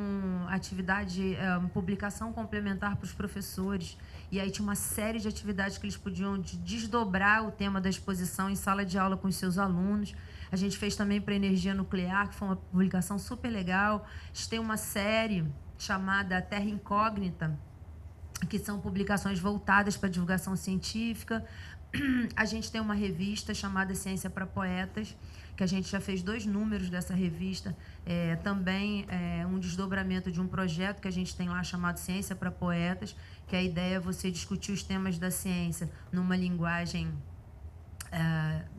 atividade, publicação complementar para os professores. E aí tinha uma série de atividades que eles podiam desdobrar o tema da exposição em sala de aula com os seus alunos. A gente fez também para energia nuclear, que foi uma publicação super legal. A gente tem uma série chamada Terra Incógnita, que são publicações voltadas para a divulgação científica. A gente tem uma revista chamada Ciência para Poetas, que a gente já fez 2 números dessa revista, também um desdobramento de um projeto que a gente tem lá chamado Ciência para Poetas, que a ideia é você discutir os temas da ciência numa linguagem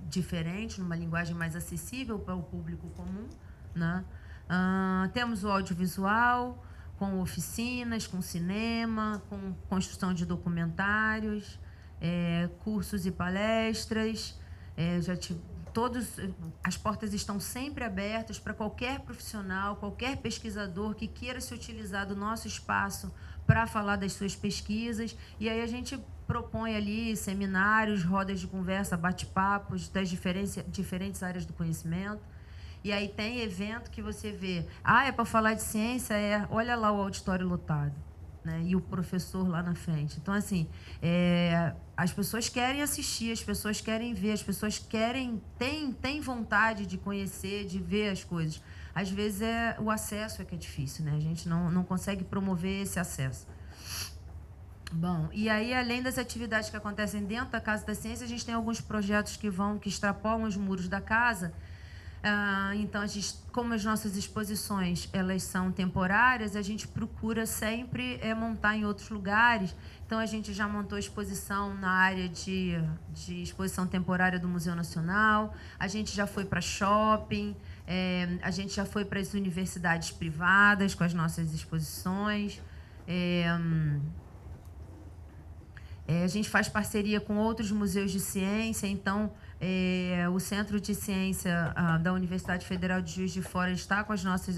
diferente, numa linguagem mais acessível para o público comum, né? Temos o audiovisual, com oficinas, com cinema, com construção de documentários, cursos e palestras. As portas estão sempre abertas para qualquer profissional, qualquer pesquisador que queira se utilizar do nosso espaço para falar das suas pesquisas. E aí a gente propõe ali seminários, rodas de conversa, bate-papos das diferentes áreas do conhecimento. E aí tem evento que você vê, é para falar de ciência, olha lá o auditório lotado, né? E o professor lá na frente. Então, assim, as pessoas querem assistir, as pessoas querem ver, as pessoas têm vontade de conhecer, de ver as coisas. Às vezes o acesso que é difícil, né? A gente não consegue promover esse acesso. Bom, e aí, além das atividades que acontecem dentro da Casa da Ciência, a gente tem alguns projetos que extrapolam os muros da casa. Então, como as nossas exposições elas são temporárias, a gente procura sempre montar em outros lugares. Então, a gente já montou exposição na área de exposição temporária do Museu Nacional, a gente já foi para shopping, a gente já foi para as universidades privadas com as nossas exposições. A gente faz parceria com outros museus de ciência, então o Centro de Ciência da Universidade Federal de Juiz de Fora está com as nossas,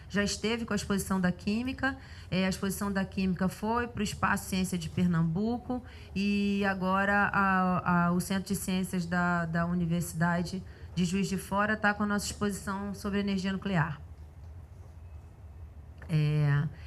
já esteve com a exposição da Química. A exposição da Química foi para o Espaço Ciência de Pernambuco e agora o Centro de Ciências da Universidade de Juiz de Fora está com a nossa exposição sobre energia nuclear.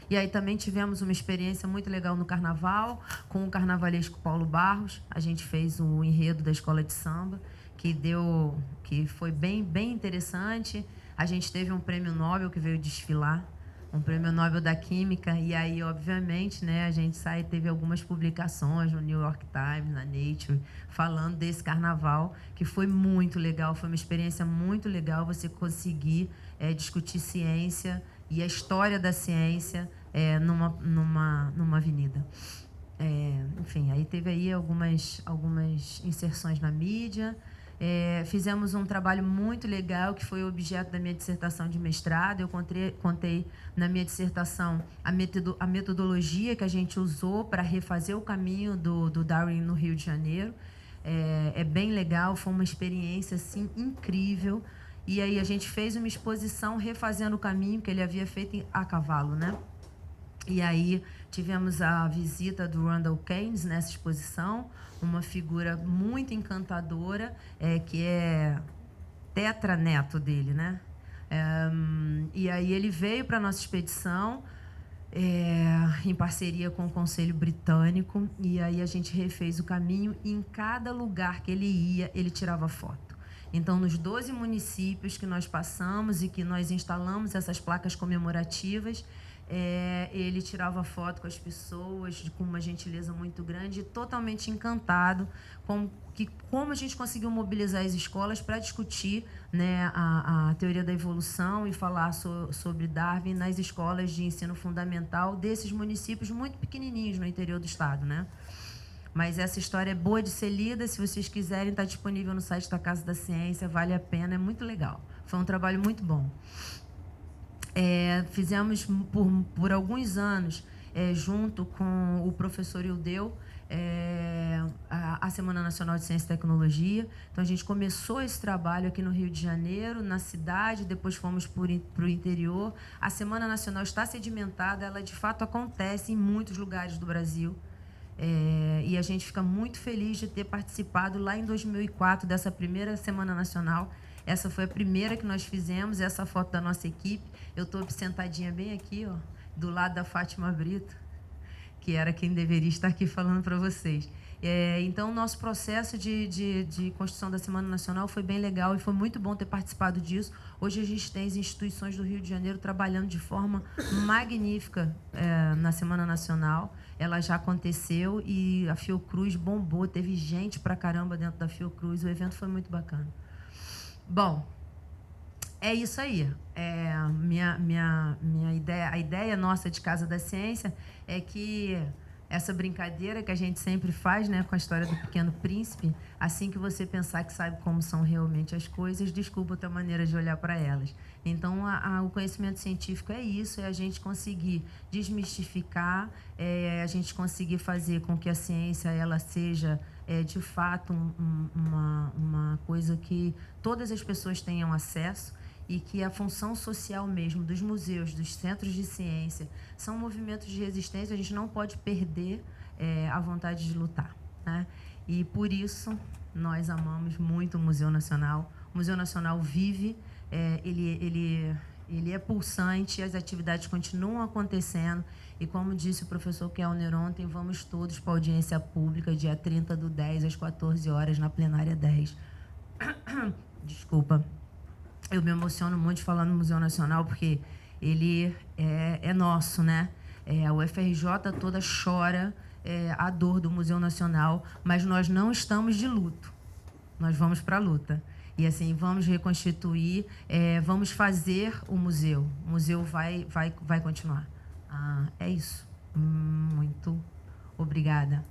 E aí também tivemos uma experiência muito legal no Carnaval, com o carnavalesco Paulo Barros. A gente fez o enredo da escola de samba, que foi bem interessante. A gente teve um prêmio Nobel que veio desfilar, um prêmio Nobel da Química, e aí, obviamente, né, a gente teve algumas publicações no New York Times, na Nature, falando desse carnaval, que foi muito legal, foi uma experiência muito legal você conseguir discutir ciência e a história da ciência numa avenida. Enfim, aí teve aí algumas inserções na mídia. Fizemos um trabalho muito legal, que foi o objeto da minha dissertação de mestrado. Eu contei na minha dissertação a metodologia que a gente usou para refazer o caminho do Darwin no Rio de Janeiro. É bem legal, foi uma experiência assim, incrível. E aí a gente fez uma exposição refazendo o caminho que ele havia feito a cavalo, né? E aí tivemos a visita do Randall Keynes nessa exposição, uma figura muito encantadora, que é tetraneto dele, né? E aí ele veio para a nossa expedição, em parceria com o Conselho Britânico, e aí a gente refez o caminho, e em cada lugar que ele ia, ele tirava foto. Então, nos 12 municípios que nós passamos e que nós instalamos essas placas comemorativas, ele tirava foto com as pessoas com uma gentileza muito grande, totalmente encantado com como a gente conseguiu mobilizar as escolas para discutir, né, a teoria da evolução e falar sobre Darwin nas escolas de ensino fundamental desses municípios muito pequenininhos no interior do estado, né? Mas essa história é boa de ser lida. Se vocês quiserem, está disponível no site da Casa da Ciência, vale a pena, é muito legal. Foi um trabalho muito bom. Fizemos por alguns anos, junto com o professor Ildeu, a Semana Nacional de Ciência e Tecnologia. Então, a gente começou esse trabalho aqui no Rio de Janeiro, na cidade, depois fomos para o interior. A Semana Nacional está sedimentada, ela de fato acontece em muitos lugares do Brasil. E a gente fica muito feliz de ter participado lá em 2004 dessa primeira Semana Nacional. Essa foi a primeira que nós fizemos, essa foto da nossa equipe. Eu estou sentadinha bem aqui, ó, do lado da Fátima Brito, que era quem deveria estar aqui falando para vocês. Então, o nosso processo de construção da Semana Nacional foi bem legal e foi muito bom ter participado disso. Hoje a gente tem as instituições do Rio de Janeiro trabalhando de forma magnífica na Semana Nacional. Ela já aconteceu e a Fiocruz bombou, teve gente pra caramba dentro da Fiocruz, o evento foi muito bacana. Bom, é isso aí. Minha ideia, a ideia nossa de Casa da Ciência é que essa brincadeira que a gente sempre faz, né, com a história do Pequeno Príncipe, assim que você pensar que sabe como são realmente as coisas, desculpa a tua maneira de olhar para elas. Então, o conhecimento científico é isso, é a gente conseguir desmistificar, a gente conseguir fazer com que a ciência ela seja, de fato, uma coisa que todas as pessoas tenham acesso, e que a função social mesmo dos museus, dos centros de ciência, são movimentos de resistência. A gente não pode perder a vontade de lutar, né? E, por isso, nós amamos muito o Museu Nacional. O Museu Nacional vive, ele é pulsante, as atividades continuam acontecendo. E, como disse o professor Kellner ontem, vamos todos para a audiência pública, dia 30/10, às 14 horas, na plenária 10. Desculpa. Eu me emociono muito falando no Museu Nacional, porque ele é nosso, né? A UFRJ toda chora a dor do Museu Nacional, mas nós não estamos de luto. Nós vamos para a luta. E, assim, vamos reconstituir, vamos fazer o museu. O museu vai continuar. É isso. Muito obrigada.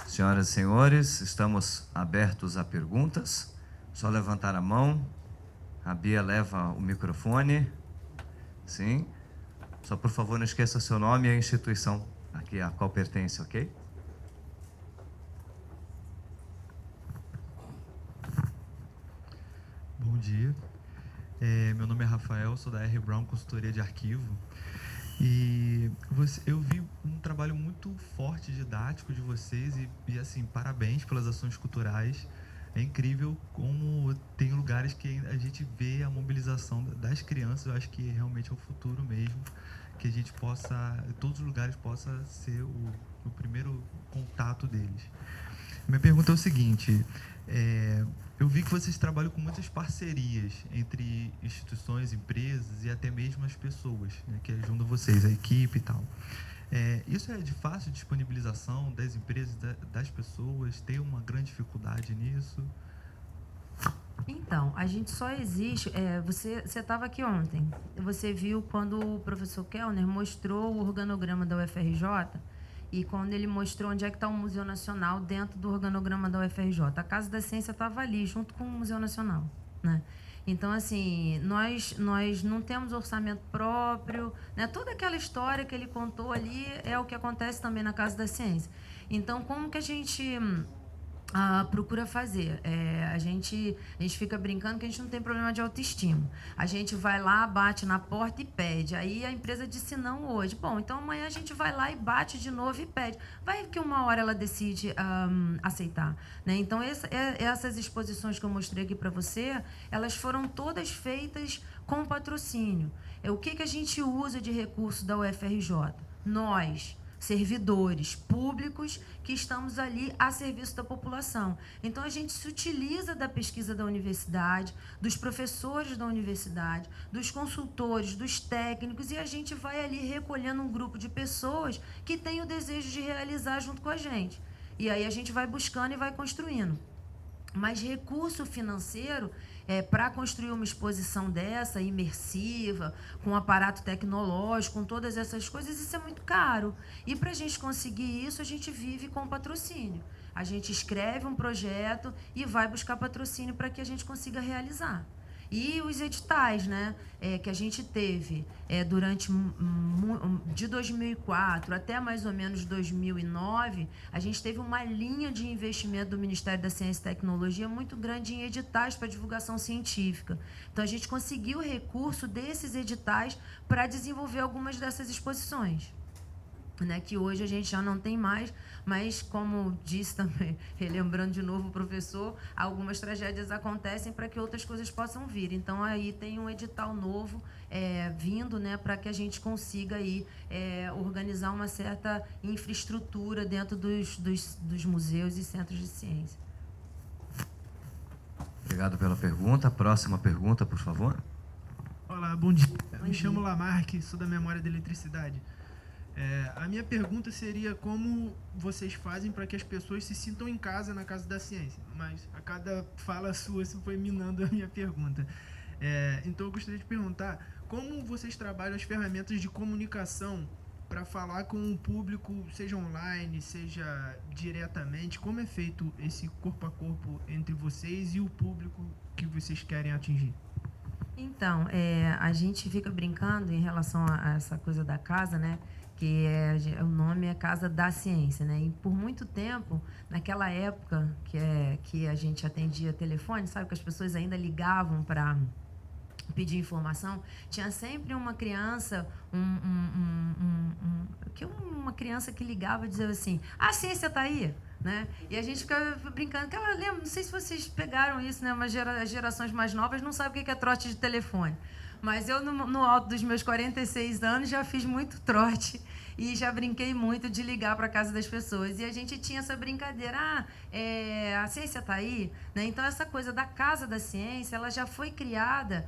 Senhoras e senhores, estamos abertos a perguntas. Só levantar a mão. A Bia leva o microfone. Sim. Só, por favor, não esqueça seu nome e a instituição aqui a qual pertence, ok? Bom dia. Meu nome é Rafael, sou da R. Brown Consultoria de Arquivo. E eu vi um trabalho muito forte, didático de vocês e assim, parabéns pelas ações culturais. É incrível como tem lugares que a gente vê a mobilização das crianças. Eu acho que realmente é o futuro mesmo, que a gente possa, em todos os lugares, possa ser o primeiro contato deles. Minha pergunta é o seguinte, eu vi que vocês trabalham com muitas parcerias entre instituições, empresas e até mesmo as pessoas, né, que ajudam vocês, a equipe e tal. Isso é de fácil disponibilização das empresas, das pessoas? Tem uma grande dificuldade nisso? Então, a gente só existe... você estava aqui ontem. Você viu quando o professor Kellner mostrou o organograma da UFRJ e quando ele mostrou onde é que está o Museu Nacional dentro do organograma da UFRJ. A Casa da Ciência estava ali, junto com o Museu Nacional, né? Então, assim, nós não temos orçamento próprio, né? Toda aquela história que ele contou ali é o que acontece também na Casa da Ciência. Então, como que a gente procura fazer? A gente fica brincando que a gente não tem problema de autoestima. A gente vai lá, bate na porta e pede. Aí a empresa disse não hoje. Bom, então amanhã a gente vai lá e bate de novo e pede. Vai que uma hora ela decide aceitar, né? Então, essas exposições que eu mostrei aqui para você, elas foram todas feitas com patrocínio. O que a gente usa de recurso da UFRJ? Nós, servidores públicos que estamos ali a serviço da população. Então, a gente se utiliza da pesquisa da universidade, dos professores da universidade, dos consultores, dos técnicos, e a gente vai ali recolhendo um grupo de pessoas que têm o desejo de realizar junto com a gente. E aí a gente vai buscando e vai construindo. Mas recurso financeiro para construir uma exposição dessa, imersiva, com um aparato tecnológico, com todas essas coisas, isso é muito caro. E para a gente conseguir isso, a gente vive com patrocínio. A gente escreve um projeto e vai buscar patrocínio para que a gente consiga realizar. E os editais, né, que a gente teve durante de 2004 até mais ou menos 2009, a gente teve uma linha de investimento do Ministério da Ciência e Tecnologia muito grande em editais para divulgação científica. Então, a gente conseguiu recurso desses editais para desenvolver algumas dessas exposições, né, que hoje a gente já não tem mais, mas, como disse também, relembrando de novo o professor, algumas tragédias acontecem para que outras coisas possam vir. Então, aí tem um edital novo vindo, né, para que a gente consiga aí, organizar uma certa infraestrutura dentro dos museus e centros de ciência. Obrigado pela pergunta. Próxima pergunta, por favor. Olá, bom dia. Me chamo Lamarck, sou da Memória da Eletricidade. A minha pergunta seria como vocês fazem para que as pessoas se sintam em casa na Casa da Ciência, mas a cada fala sua isso foi minando a minha pergunta. Então eu gostaria de perguntar como vocês trabalham as ferramentas de comunicação para falar com o público, seja online, seja diretamente, como é feito esse corpo a corpo entre vocês e o público que vocês querem atingir? Então, a gente fica brincando em relação a essa coisa da casa, né? Que o nome é Casa da Ciência, né? E por muito tempo, naquela época que a gente atendia telefone, sabe, que as pessoas ainda ligavam para pedir informação, tinha sempre uma criança, uma criança que ligava e dizia assim: a ciência está aí, né? E a gente ficava brincando, que ela lembra, não sei se vocês pegaram isso, né? Mas as gerações mais novas não sabem o que é trote de telefone. Mas eu, no alto dos meus 46 anos, já fiz muito trote e já brinquei muito de ligar para a casa das pessoas. E a gente tinha essa brincadeira, a ciência está aí, né? Então, essa coisa da Casa da Ciência, ela já foi criada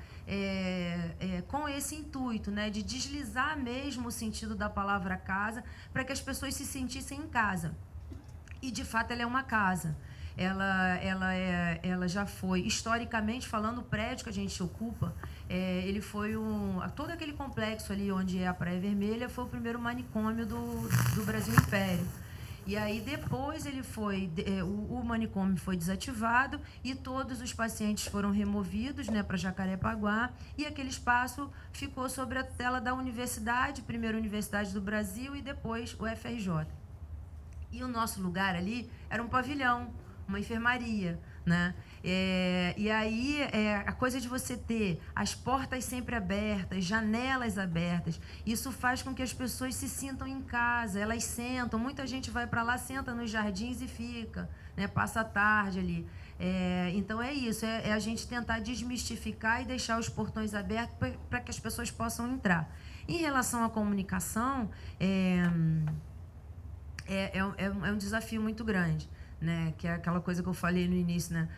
com esse intuito, né? De deslizar mesmo o sentido da palavra casa para que as pessoas se sentissem em casa. E, de fato, ela é uma casa. Ela já foi, historicamente falando, o prédio que a gente ocupa, ele foi todo aquele complexo ali onde é a Praia Vermelha foi o primeiro manicômio do Brasil Império. E aí depois o manicômio foi desativado e todos os pacientes foram removidos, né, para Jacarepaguá, e aquele espaço ficou sobre a tela da universidade, primeiro Universidade do Brasil e depois o FRJ. E o nosso lugar ali era um pavilhão, uma enfermaria, né? E aí, a coisa de você ter as portas sempre abertas, janelas abertas, isso faz com que as pessoas se sintam em casa, elas sentam, muita gente vai para lá, senta nos jardins e fica, né? Passa a tarde ali. Então é isso, é a gente tentar desmistificar e deixar os portões abertos para que as pessoas possam entrar. Em relação à comunicação, é um desafio muito grande, né? Que é aquela coisa que eu falei no início, né?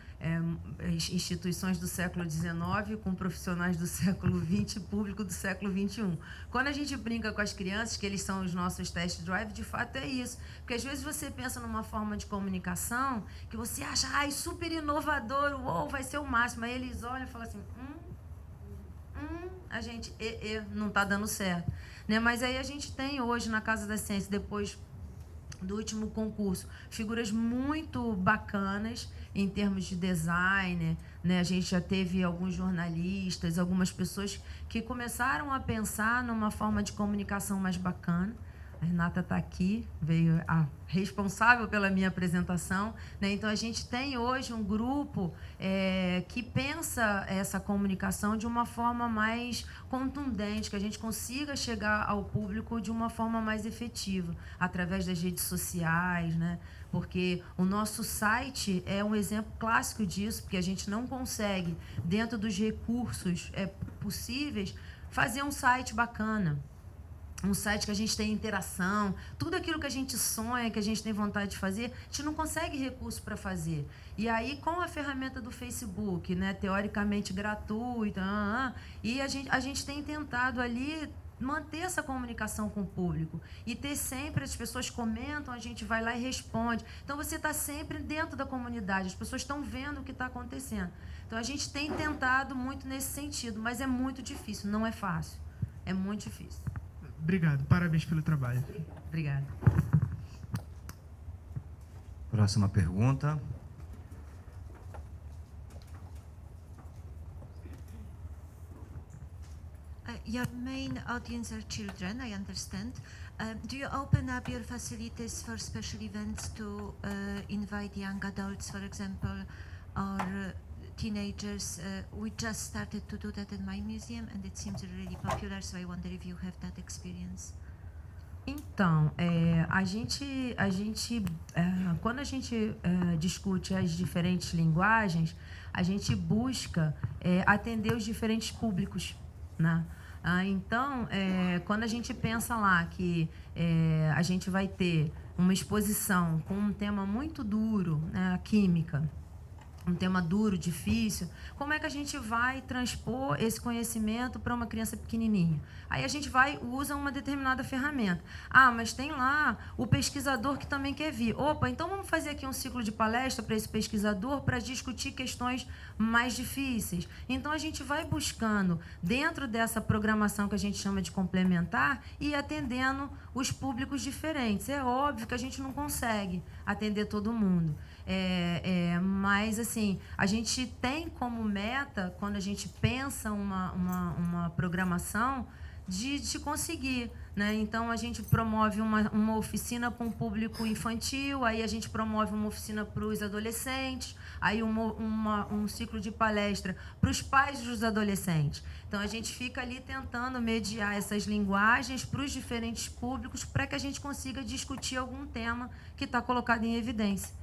Instituições do século XIX com profissionais do século XX e público do século XXI. Quando a gente brinca com as crianças, que eles são os nossos test drive, de fato é isso. Porque às vezes você pensa numa forma de comunicação que você acha, super inovador, uou, vai ser o máximo. Aí eles olham e falam assim, a gente, não está dando certo. Né? Mas aí a gente tem hoje na Casa da Ciência, depois do último concurso, figuras muito bacanas em termos de design, né? A gente já teve alguns jornalistas, algumas pessoas que começaram a pensar numa forma de comunicação mais bacana. A Renata está aqui, veio a responsável pela minha apresentação, né? Então, a gente tem hoje um grupo que pensa essa comunicação de uma forma mais contundente, que a gente consiga chegar ao público de uma forma mais efetiva, através das redes sociais, né? Porque o nosso site é um exemplo clássico disso, porque a gente não consegue, dentro dos recursos possíveis, fazer um site bacana. Um site que a gente tem interação, tudo aquilo que a gente sonha, que a gente tem vontade de fazer, a gente não consegue recurso para fazer. E aí, com a ferramenta do Facebook, né, teoricamente gratuita, e a gente tem tentado ali manter essa comunicação com o público e ter sempre, as pessoas comentam, a gente vai lá e responde. Então, você está sempre dentro da comunidade, as pessoas estão vendo o que está acontecendo. Então, a gente tem tentado muito nesse sentido, mas é muito difícil, não é fácil. É muito difícil. Obrigado, parabéns pelo trabalho. Obrigada. Próxima pergunta. Your main audience are children, I understand. Do you open up your facilities for special events to invite young adults, for example, or teenagers? We just started to do that in my museum, and it seems really popular, so I wonder if you have that experience. Então, quando a gente discute as diferentes linguagens, a gente busca atender os diferentes públicos, né? Então, quando a gente pensa lá que a gente vai ter uma exposição com um tema muito duro, né, a química, um tema duro, difícil, como é que a gente vai transpor esse conhecimento para uma criança pequenininha? Aí a gente usa uma determinada ferramenta. Mas tem lá o pesquisador que também quer vir. Opa, então vamos fazer aqui um ciclo de palestra para esse pesquisador para discutir questões mais difíceis. Então, a gente vai buscando, dentro dessa programação que a gente chama de complementar, e atendendo os públicos diferentes. É óbvio que a gente não consegue atender todo mundo. Mas, assim, a gente tem como meta, quando a gente pensa uma programação, de conseguir, né? Então, a gente promove uma oficina para um público infantil, aí a gente promove uma oficina para os adolescentes, aí um ciclo de palestra para os pais dos adolescentes. Então, a gente fica ali tentando mediar essas linguagens para os diferentes públicos, para que a gente consiga discutir algum tema que está colocado em evidência.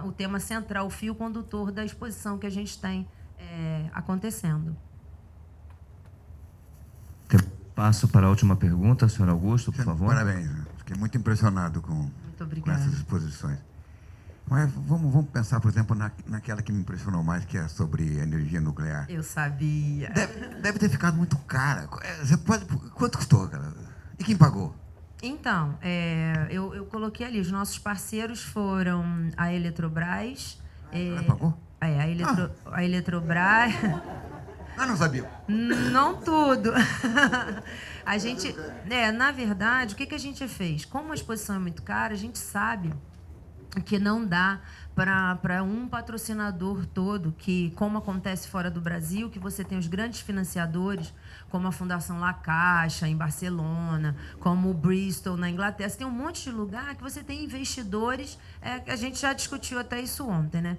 O tema central, o fio condutor da exposição que a gente tem acontecendo. Passo para a última pergunta, senhor Augusto, por favor. Parabéns, fiquei muito impressionado com essas exposições. Mas vamos pensar, por exemplo, naquela que me impressionou mais, que é sobre energia nuclear. Eu sabia. Deve ter ficado muito cara. Quanto custou, cara? E quem pagou? Então, eu coloquei ali, os nossos parceiros foram a Eletrobras. Ela pagou? A Eletrobras. Ah, não sabia. Não tudo. A gente, na verdade, o que a gente fez? Como a exposição é muito cara, a gente sabe que não dá para um patrocinador todo, que, como acontece fora do Brasil, que você tem os grandes financiadores, como a Fundação La Caixa, em Barcelona, como o Bristol, na Inglaterra. Você tem um monte de lugar que você tem investidores, a gente já discutiu até isso ontem, né?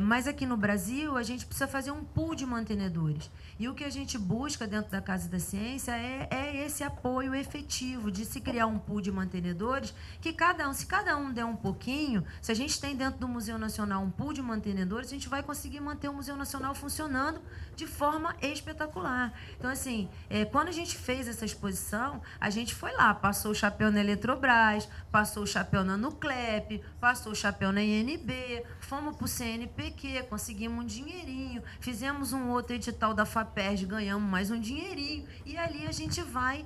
Mas aqui no Brasil, a gente precisa fazer um pool de mantenedores. E o que a gente busca dentro da Casa da Ciência é esse apoio efetivo de se criar um pool de mantenedores que se cada um der um pouquinho, se a gente tem dentro do Museu Nacional um pool de mantenedores, a gente vai conseguir manter o Museu Nacional funcionando de forma espetacular. Então, assim, quando a gente fez essa exposição, a gente foi lá, passou o chapéu na Eletrobras, passou o chapéu na Nuclep, passou o chapéu na INB, fomos para o CNPq, conseguimos um dinheirinho, fizemos um outro edital da FAPERJ, ganhamos mais um dinheirinho, e ali a gente vai,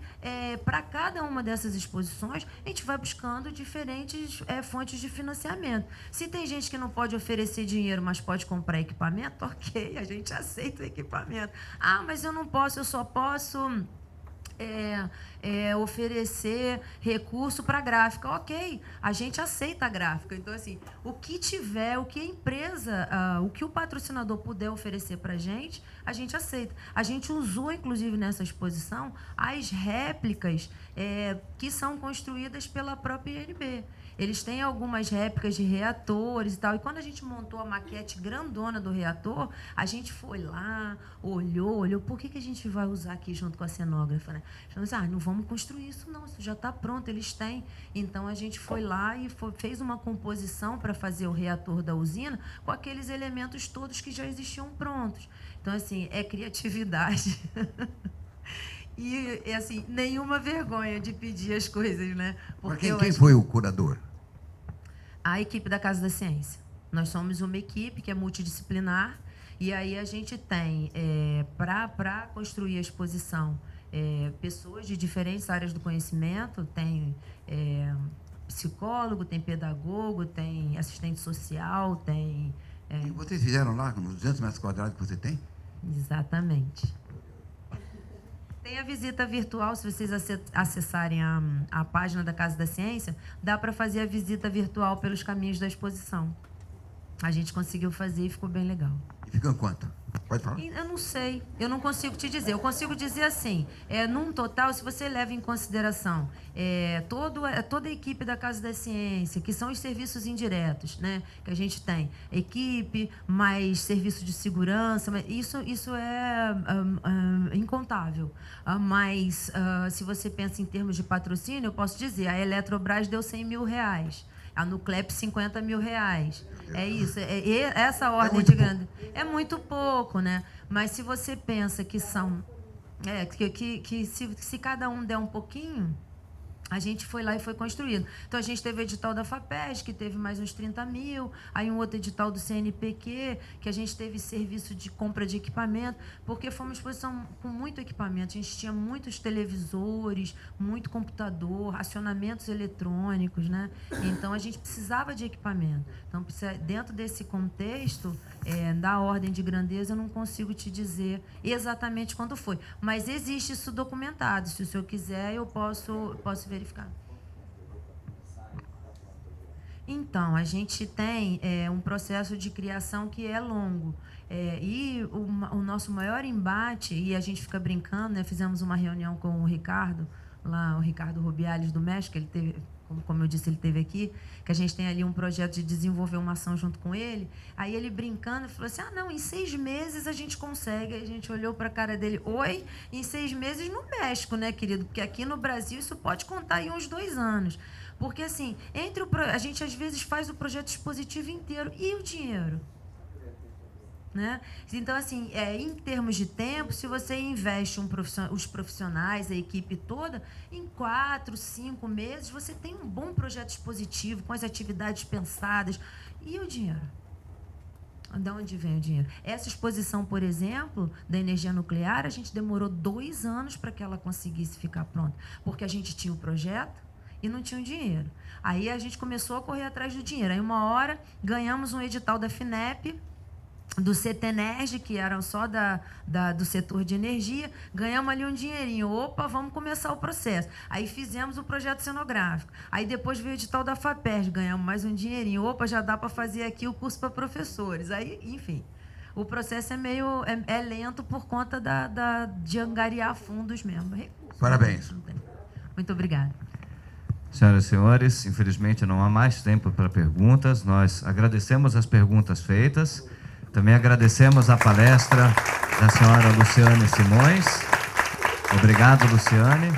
para cada uma dessas exposições, a gente vai buscando diferentes fontes de financiamento. Se tem gente que não pode oferecer dinheiro, mas pode comprar equipamento, ok, a gente aceita o equipamento. Ah, mas eu não posso, eu só posso oferecer recurso para gráfica. Ok, a gente aceita a gráfica. Então, assim, o que tiver, o que a empresa, o que o patrocinador puder oferecer para a gente aceita. A gente usou, inclusive, nessa exposição, as réplicas que são construídas pela própria INB. Eles têm algumas réplicas de reatores e tal. E quando a gente montou a maquete grandona do reator, a gente foi lá, olhou, por que a gente vai usar aqui junto com a cenógrafa, né? Falamos, não vamos construir isso não, isso já está pronto, eles têm. Então, a gente foi lá e fez uma composição para fazer o reator da usina com aqueles elementos todos que já existiam prontos. Então, assim, é criatividade. E, assim, nenhuma vergonha de pedir as coisas, né? Porque quem foi o curador? A equipe da Casa da Ciência. Nós somos uma equipe que é multidisciplinar, e aí a gente tem, para construir a exposição, pessoas de diferentes áreas do conhecimento, tem psicólogo, tem pedagogo, tem assistente social, tem... E vocês fizeram lá, nos 200 metros quadrados que você tem? Exatamente. Tem a visita virtual, se vocês acessarem a página da Casa da Ciência, dá para fazer a visita virtual pelos caminhos da exposição. A gente conseguiu fazer e ficou bem legal. E ficam quanto? Pode falar? Eu não sei, eu não consigo te dizer. Eu consigo dizer assim, num total, se você leva em consideração toda a equipe da Casa da Ciência, que são os serviços indiretos, né, que a gente tem, equipe, mais serviço de segurança, isso é incontável. Mas, se você pensa em termos de patrocínio, eu posso dizer, a Eletrobras deu R$100 mil, a Nuclep R$50 mil. É isso, essa ordem de grande. É muito pouco, né? Mas se você pensa que são... se cada um der um pouquinho, a gente foi lá e foi construído. Então, a gente teve o edital da FAPERJ, que teve mais uns 30 mil, aí um outro edital do CNPq, que a gente teve serviço de compra de equipamento, porque foi uma exposição com muito equipamento. A gente tinha muitos televisores, muito computador, racionamentos eletrônicos, né? Então, a gente precisava de equipamento. Então, dentro desse contexto, da ordem de grandeza, eu não consigo te dizer exatamente quando foi. Mas existe isso documentado. Se o senhor quiser, eu posso verificar. Então, a gente tem um processo de criação que é longo. E o nosso maior embate, e a gente fica brincando, né? Fizemos uma reunião com o Ricardo, lá, o Ricardo Rubiales do México, ele teve... Como eu disse, ele esteve aqui, que a gente tem ali um projeto de desenvolver uma ação junto com ele. Aí ele brincando, falou assim, não, em 6 meses a gente consegue. Aí a gente olhou para a cara dele, oi, em 6 meses no México, né, querido? Porque aqui no Brasil isso pode contar em uns 2 anos. Porque, assim, a gente às vezes faz o projeto expositivo inteiro. E o dinheiro? Né? Então, assim, em termos de tempo, se você investe os profissionais, a equipe toda, em 4, 5 meses, você tem um bom projeto expositivo, com as atividades pensadas. E o dinheiro? De onde vem o dinheiro? Essa exposição, por exemplo, da energia nuclear, a gente demorou 2 anos para que ela conseguisse ficar pronta, porque a gente tinha o projeto e não tinha o dinheiro. Aí a gente começou a correr atrás do dinheiro. Aí, uma hora, ganhamos um edital da FINEP, do CETENERG, que eram só do setor de energia, ganhamos ali um dinheirinho. Opa, vamos começar o processo. Aí fizemos o projeto cenográfico. Aí depois veio o edital da FAPERJ, ganhamos mais um dinheirinho. Opa, já dá para fazer aqui o curso para professores. Aí, enfim, o processo é meio lento por conta de angariar fundos mesmo. Recursos. Parabéns. Muito obrigada. Senhoras e senhores, infelizmente não há mais tempo para perguntas. Nós agradecemos as perguntas feitas. Também agradecemos a palestra da senhora Luciane Simões. Obrigado, Luciane.